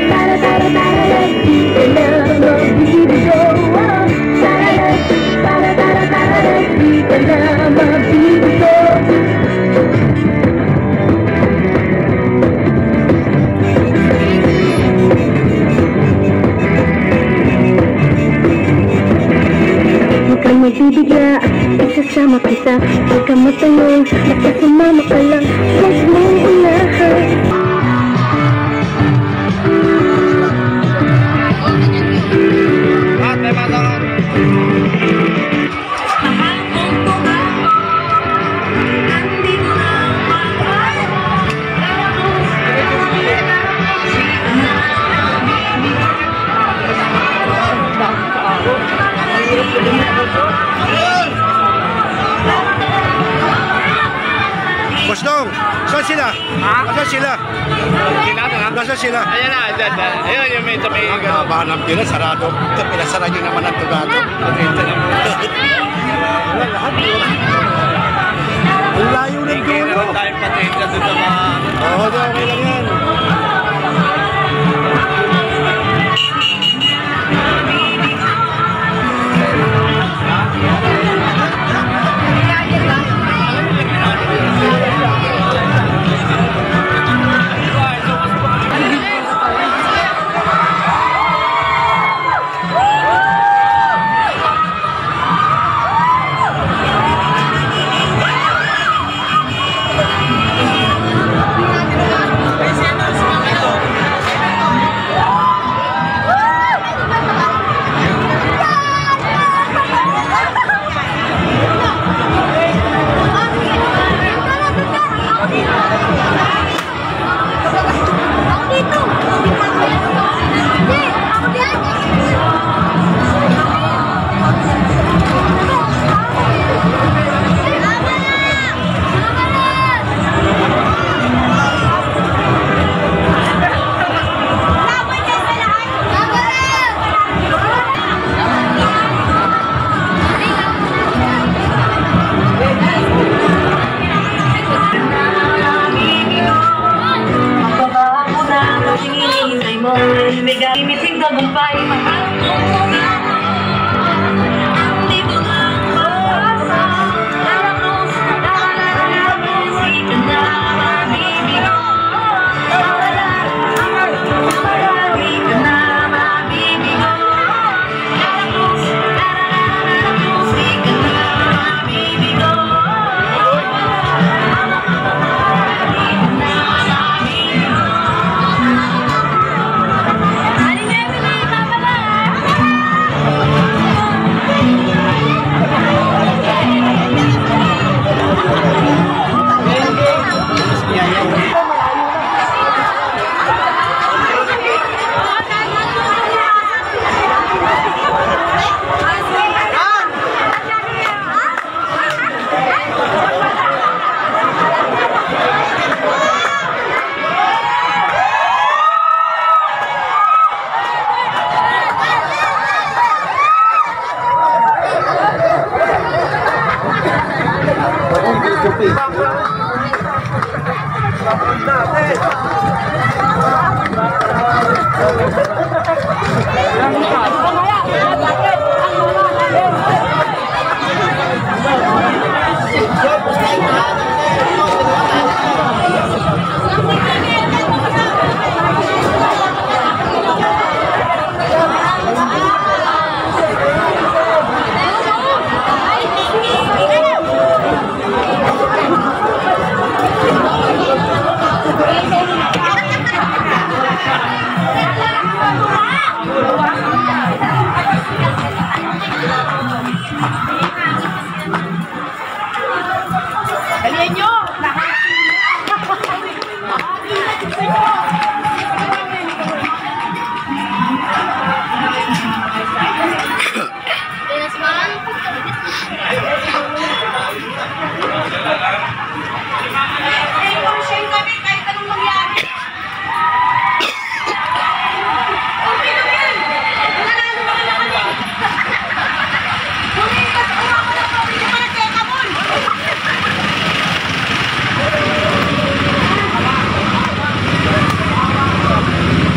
tara, tara, tara, let's di ka na mabibigo. Tara, tara, tara, tara, let's di ka na mabibigo. Huwag kang magbibigla, isasama kita. Huwag kang matanong, basta sumama ka lang. Huwag mong unahan. Boss Dong, saan sila? Saan sila? Nasaan sila? Ayan na, dyan. Ayun, yung may tabi. Ang hanap nila, sarado. Pinasara nyo naman ang tugado. Ang layo ng dulo. Meron tayong patensya doon sa mga... Oo, okay lang yan.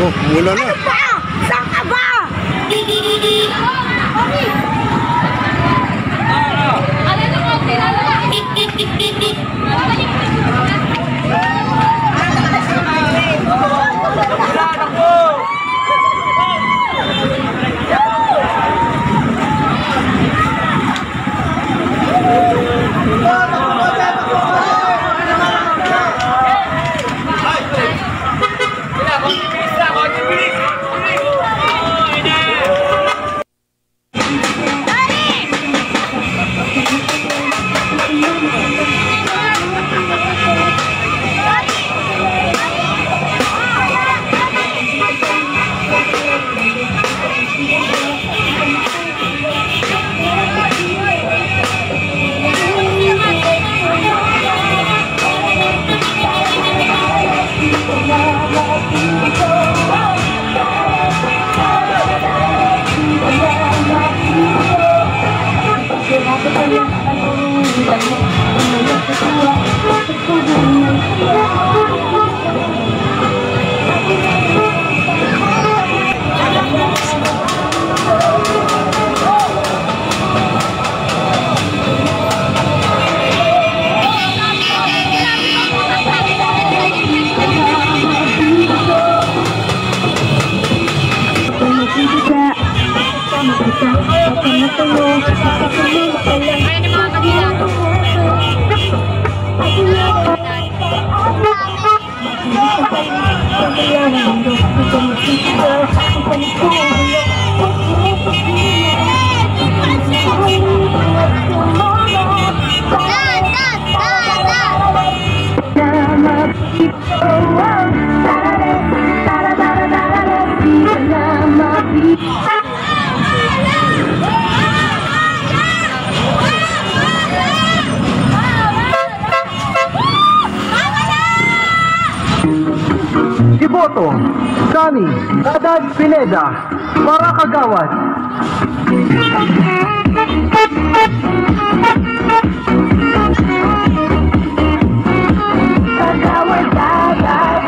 Oh, mula na. Saan ka ba? Iboto, Sani, Haddad Pineda, para kagawad. Kagawad dagat.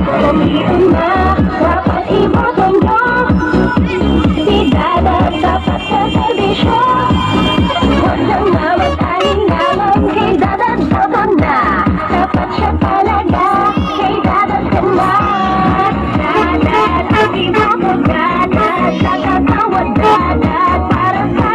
Pumiliin na, dapat iboto nyo. Si Dadat dapat sa serbisyo. Huwag nang mamatayin naman kay Dadat boto na. Dapat siya talaga, kay Dadat ka na. Dadat, iboto Dadat, sa kagawad Dadat, para sa...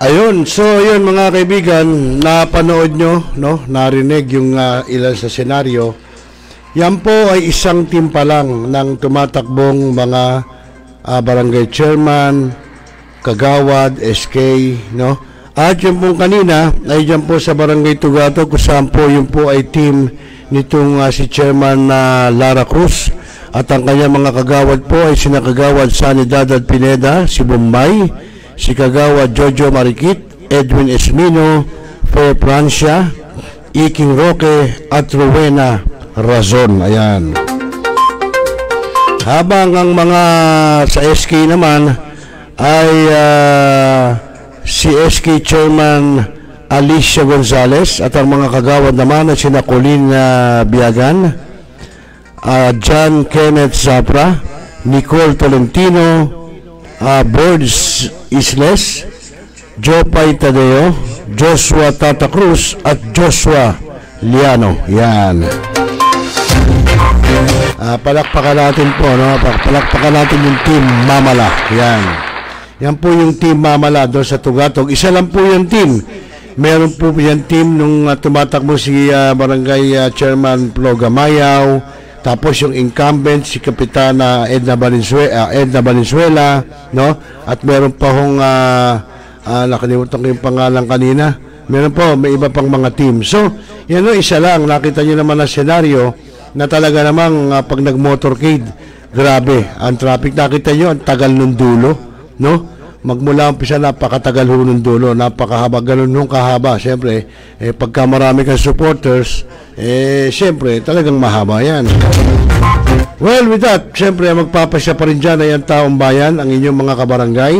Ayun, so yun mga kaibigan, napanood nyo, no? Narinig yung ilan sa senaryo. Yan po ay isang team pa lang ng tumatakbong mga barangay chairman, kagawad, SK, no? At yung pong kanina ay dyan po sa barangay Tugato, kung saan po yung po ay team nitong si chairman Lara Cruz. At ang kanyang mga kagawad po ay sina kagawad Sanidad at Pineda, si Bombay, si kagawad Jojo Marikit, Edwin Esmino, Fer Francia, Iking Roque at Rowena Razon. Ayan. Habang ang mga sa SK naman ay si SK Chairman Alicia Gonzalez at ang mga kagawad naman ay sina Colin Biagan, John Kenneth Zapra, Nicole Tolentino, Birds Isles, Jopay Tadeo, Joshua Tata Cruz at Joshua Liano. Yan. Palakpakan natin po, no? Palakpakan natin yung team Mamala. Yan. Yan po yung team Mamala doon sa Tugatog. Isa lang po yung team. Meron po yung team nung tumatakbo si Barangay Chairman Flo Gamayaw. Tapos yung incumbent si Kapitana Edna Valenzuela, no? At meron pa hong nakalimutan ko yung pangalan kanina. Meron po, may iba pang mga team. So, yan o, isa lang. Nakita nyo naman ang senaryo na talaga namang pag nag-motorcade, grabe, ang traffic. Nakita nyo, ang tagal ng dulo, no? Magmula umpisa, napakatagal ho ng dulo, napakahaba, ganun nung kahaba. Siyempre, pagka marami kang supporters, siyempre, talagang mahaba yan. Well, with that, siyempre, magpapasya pa rin dyan ay ang taong bayan, ang inyong mga kabarangay.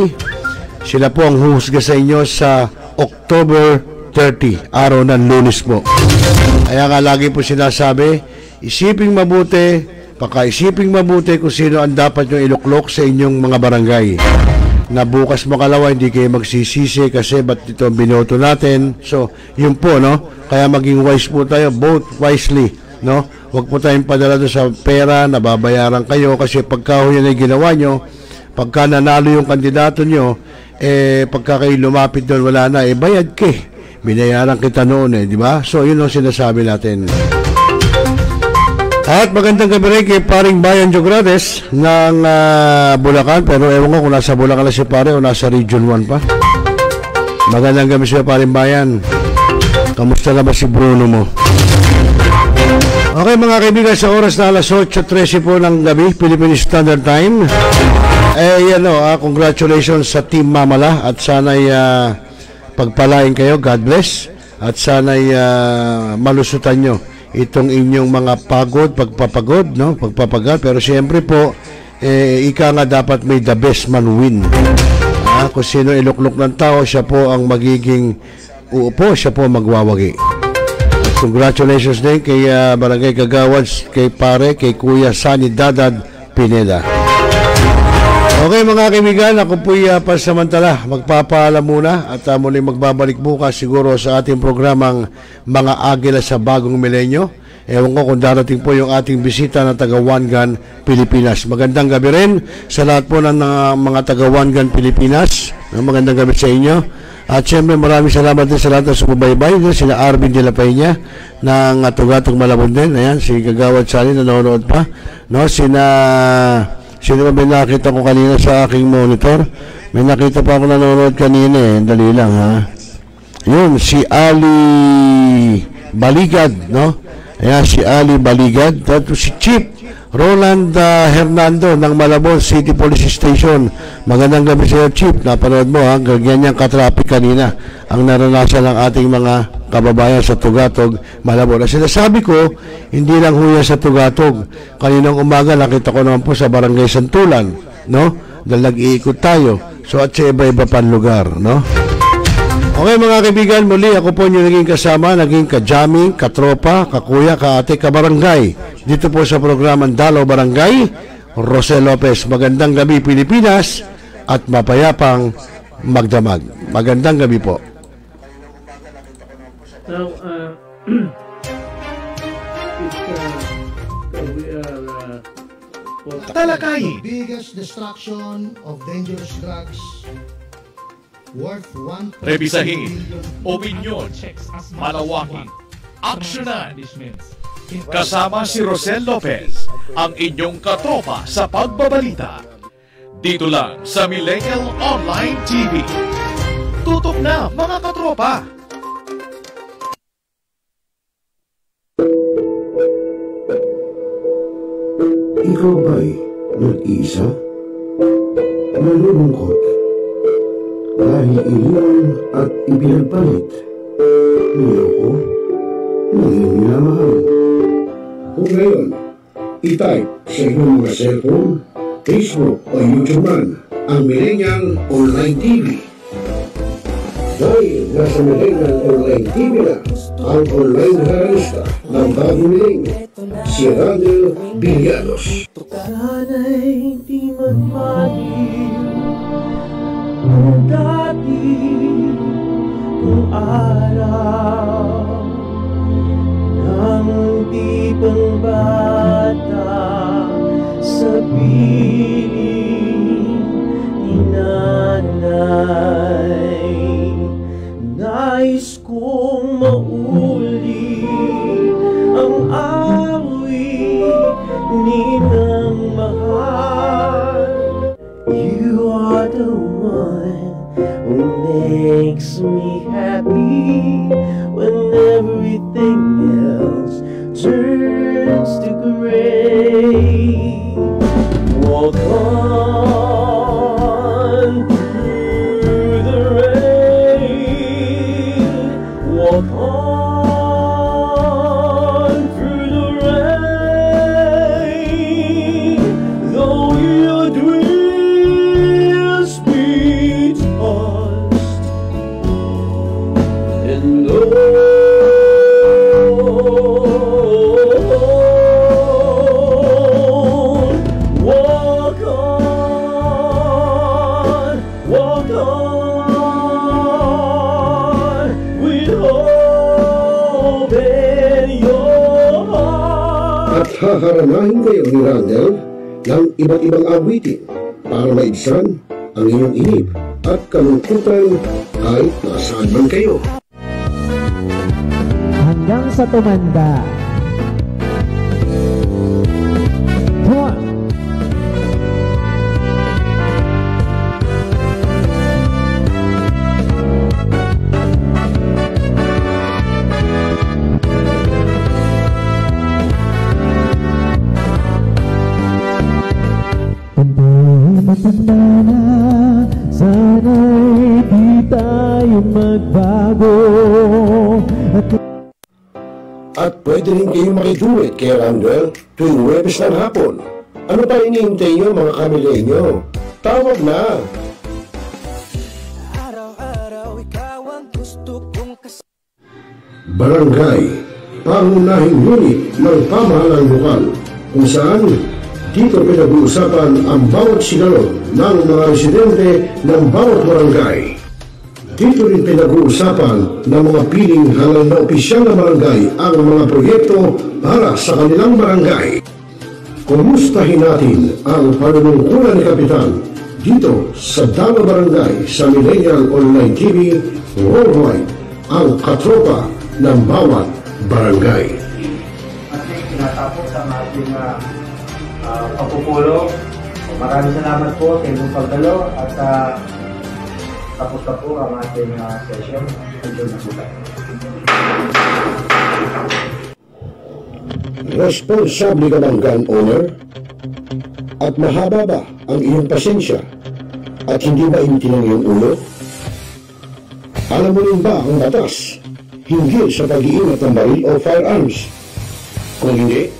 Sila po ang huhusga sa inyo sa October 30, araw ng Lunes po. Kaya nga lagi po sinasabi, isiping mabuti, pakaisiping mabuti kung sino ang dapat nyo iluklok sa inyong mga barangay. Na bukas makalawa hindi kayo magsisisi kasi ba't ito binoto natin. So, yun po, no? Kaya maging wise po tayo, vote wisely, no? Huwag po tayong padala doon sa pera, nababayaran kayo kasi pagka yan ay ginawa nyo, pagka nanalo yung kandidato nyo, pagka kayo lumapit doon, wala na, bayad ka. Binayaran kita noon, di ba? So, yun ang sinasabi natin. At magandang gabi rin kay paring Bayan Jogrades ng Bulacan. Pero ewan ko kung nasa Bulacan na si pare o nasa Region 1 pa. Magandang gabi siya paring Bayan. Kamusta na ba si Bruno mo? Okay mga kaibigan, sa oras na alas 8:13 po ng gabi, Philippine Standard Time. Yan o, congratulations sa Team Mamala. At sana'y pagpalain kayo, God bless. At sana'y malusutan nyo itong inyong mga pagpapagod, no? Pagpapagod. Pero siyempre po, ika nga dapat may the best man win. Kung sino iluklok ng tao, siya po ang magiging uupo, siya po magwawagi. Congratulations din kay Barangay Kagawads, kay pare, kay Kuya Sani Dadad Pineda. Okay mga kaibigan, ako po'y pasamantala magpapaalam muna at muling magbabalik bukas siguro sa ating programang Mga Agila sa Bagong Milenyo. Ewan ko kung darating po yung ating bisita na taga One Gun Pilipinas. Magandang gabi rin sa lahat po ng mga taga One Gun Pilipinas. Magandang gabi sa inyo. At syempre maraming salamat din sa lahat ng sumubaybay. Sila Arvin de la Peña ng Tugatog Malabon din. Ayan, si Kagawad Sali nanonood pa. No, sino ba may nakita ko kanina sa aking monitor? May nakita pa ako nanonood kanina Dali lang ha. Yun, si Ali Baligad, no? Ayan, si Ali Baligad. Tapos si Chief Roland Hernando ng Malabon City Police Station. Magandang gabi sa iyo, Chief. Napanood mo ha, ganyan katrapik kanina ang naranasan ng ating mga kababayan sa Tugatog, Malabon. At sinasabi ko, hindi lang huya sa Tugatog. Kaninang umaga, nakita ko naman po sa Barangay Santulan, no? Dahil nag-iikot tayo. So, at sa iba-iba pang lugar, no? Okay mga kaibigan, muli ako po yung naging kasama, naging kajaming, katropa, kakuya, kaate, kabarangay. Dito po sa programang Dalaw Barangay, Rosel Lopez. Magandang gabi Pilipinas at mapayapang magdamag. Magandang gabi po. Now, Talakayin. Biggest destruction of dangerous drugs worth 1. Rebisahin. Opinyon. Malawaking. Aksyonan. Kasama si Rosel Lopez, ang inyong katropa sa pagbabalita. Dito lang sa Millennial Online TV. Tutok na mga katropa! Ikaw ba'y nag-iisa? Nalulungkot? Dahil iniwan at ipinagpalit? Niloko? Nanging minamahal? Kung ngayon, i-type sa inyong mga cellphone, Facebook o YouTube man ang Millennial Online TV. Dahil nasa Millennial Online TV na ang online realista ng bagong milenyo, si Randel Villanos. Sana'y di magmahil kung dati kung araw nang di pang bata sa piling ni nanay. Nais kong mauli ang awit ninang mahal. You are the one who makes me happy when everything else turns to gray. Walk on through the rain. Walk on through the rain. Though your dreams be tossed and blown. Haharanahin kayo ni Randel ng iba't ibang awitin para maibsan ang inyong inip at kalungkutan kahit nasaan man kayo. Hanggang sa tumanda. Come on. Matanda na, sana'y di tayo magbago. At pwede rin kayong makidulit kay Randall tuwing Huwebes ng hapon. Ano pa hinihintay nyo mga kamilenyo? Tawag na! Barangay, pangunahing unit ng pamahalang lokal kung saan dito pinag-uusapan ang bawat sigalot ng mga residente ng bawat barangay. Dito rin pinag-uusapan ng mga piling halal na opisyal na barangay ang mga proyekto para sa kanilang barangay. Kumustahin natin ang panunungkulan ni Kapitan dito sa Dama Barangay sa Millennial Online TV Worldwide, ang katropa ng bawat barangay. At tinatapos ang ating pagpupulong. Maraming salamat po sa inyong pagdalo at tapos na po ang ating session. Ito na po tayo. Responsable ka bang gun owner? At mahaba ba ang iyong pasensya? At hindi ba initin ang iyong ulo? Alam mo rin ba ang batas hinggil sa pag-iingat ng baril o firearms? Kung hindi,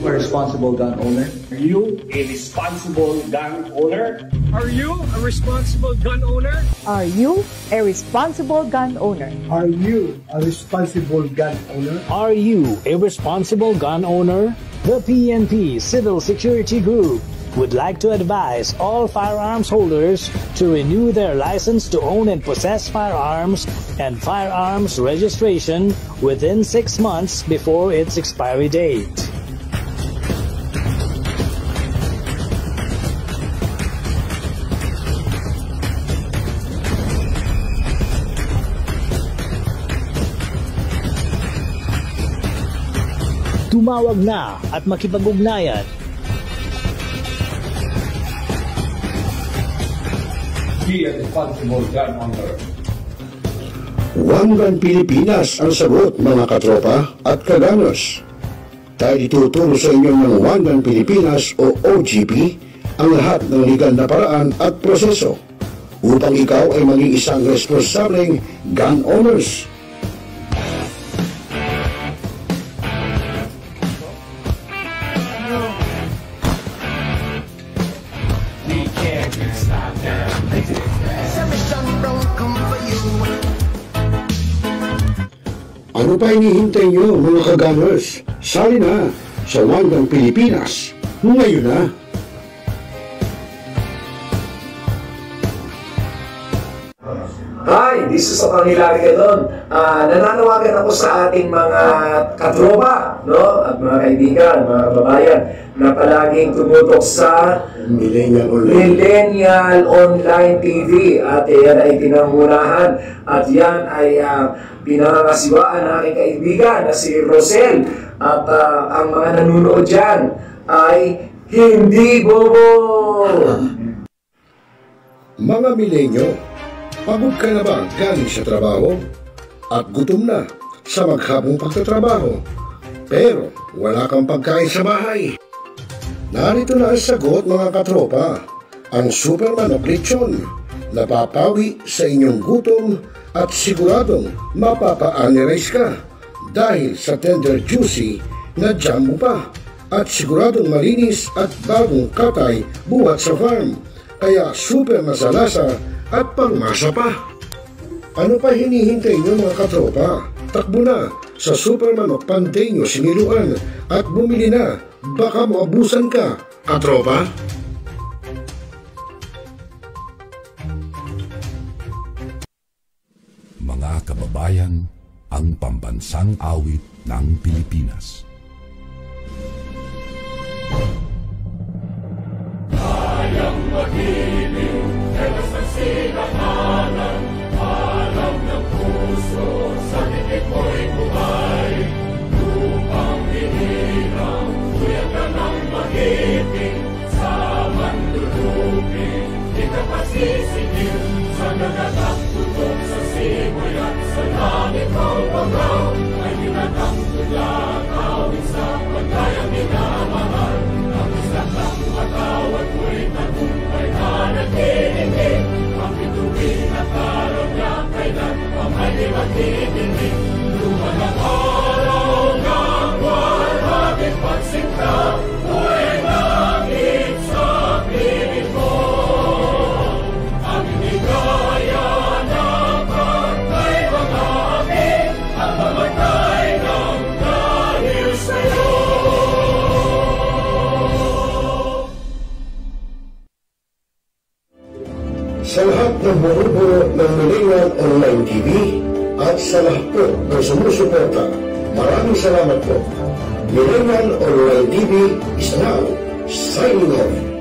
a responsible gun owner? Are you a responsible gun owner? Are you a responsible gun owner? Are you a responsible gun owner? Are you a responsible gun owner? Are you a responsible gun owner? The PNP Civil Security Group would like to advise all firearms holders to renew their license to own and possess firearms and firearms registration within 6 months before its expiry date. Tumawag na at makipag-ugnayan. Be a responsible gun owner. One Gun Pilipinas ang sagot mga katropa at kaganos. Tayo ituturo sa inyo ng One Gun Pilipinas o OGP ang lahat ng legal na paraan at proseso upang ikaw ay maging isang responsableng gun owners. Ano pa hinihintay nyo mga kagunners? Sali na sa One Gun Pilipinas ngayon na! Hi, this is Pangilari Gadon. Nananawagan ako sa ating mga katropa, no? At mga kaibigan, mga kababayan na palaging tumutok sa Millennial Online TV. At yan ay pinangunahan at yan ay pinangangasiwaan ng aking kaibigan na si Rosel. At ang mga nanunood dyan ay hindi bobo! Mga milenyo, pagod ka na ba galing sa trabaho? At gutom na sa maghabong pagtatrabaho? Pero wala kang pagkain sa bahay? Narito na ang sagot mga katropa, ang Superman of Lechon. Napapawi sa inyong gutom at siguradong mapapa-analyze ka dahil sa tender juicy na jam mo pa at siguradong malinis at bagong katay buhat sa farm. Kaya super masalasa at pangmasa pa. Ano pa hinihintay nyo mga katropa? Takbo na sa Superman of Panteño Siniluan at bumili na. Baka maabusan ka, katropa. Mga kababayan, ang pambansang awit ng Pilipinas. Kayang mag-ibig, ewas ang sinakanan, alam ng puso, sa titik mo'y buhay. Lupang hinirang, kuya ka ng mag-ibig, sa mandulupin, di ka pasisigil, sa nagagang tutok sa simoy at sa langit mo pagaw, ay ginatang tulad, awit sa pagkayang minamahal, ang isang lang matawad mo'y tagumpay na nagtitindig, ang bituin at araw niya kailan pamay di magtitindig, luman ang araw Sa lahat ng buro-buro ng Millennial Online TV at sa lahat po ng sumusuporta, maraming salamat po. Millennial Online TV is now signing off.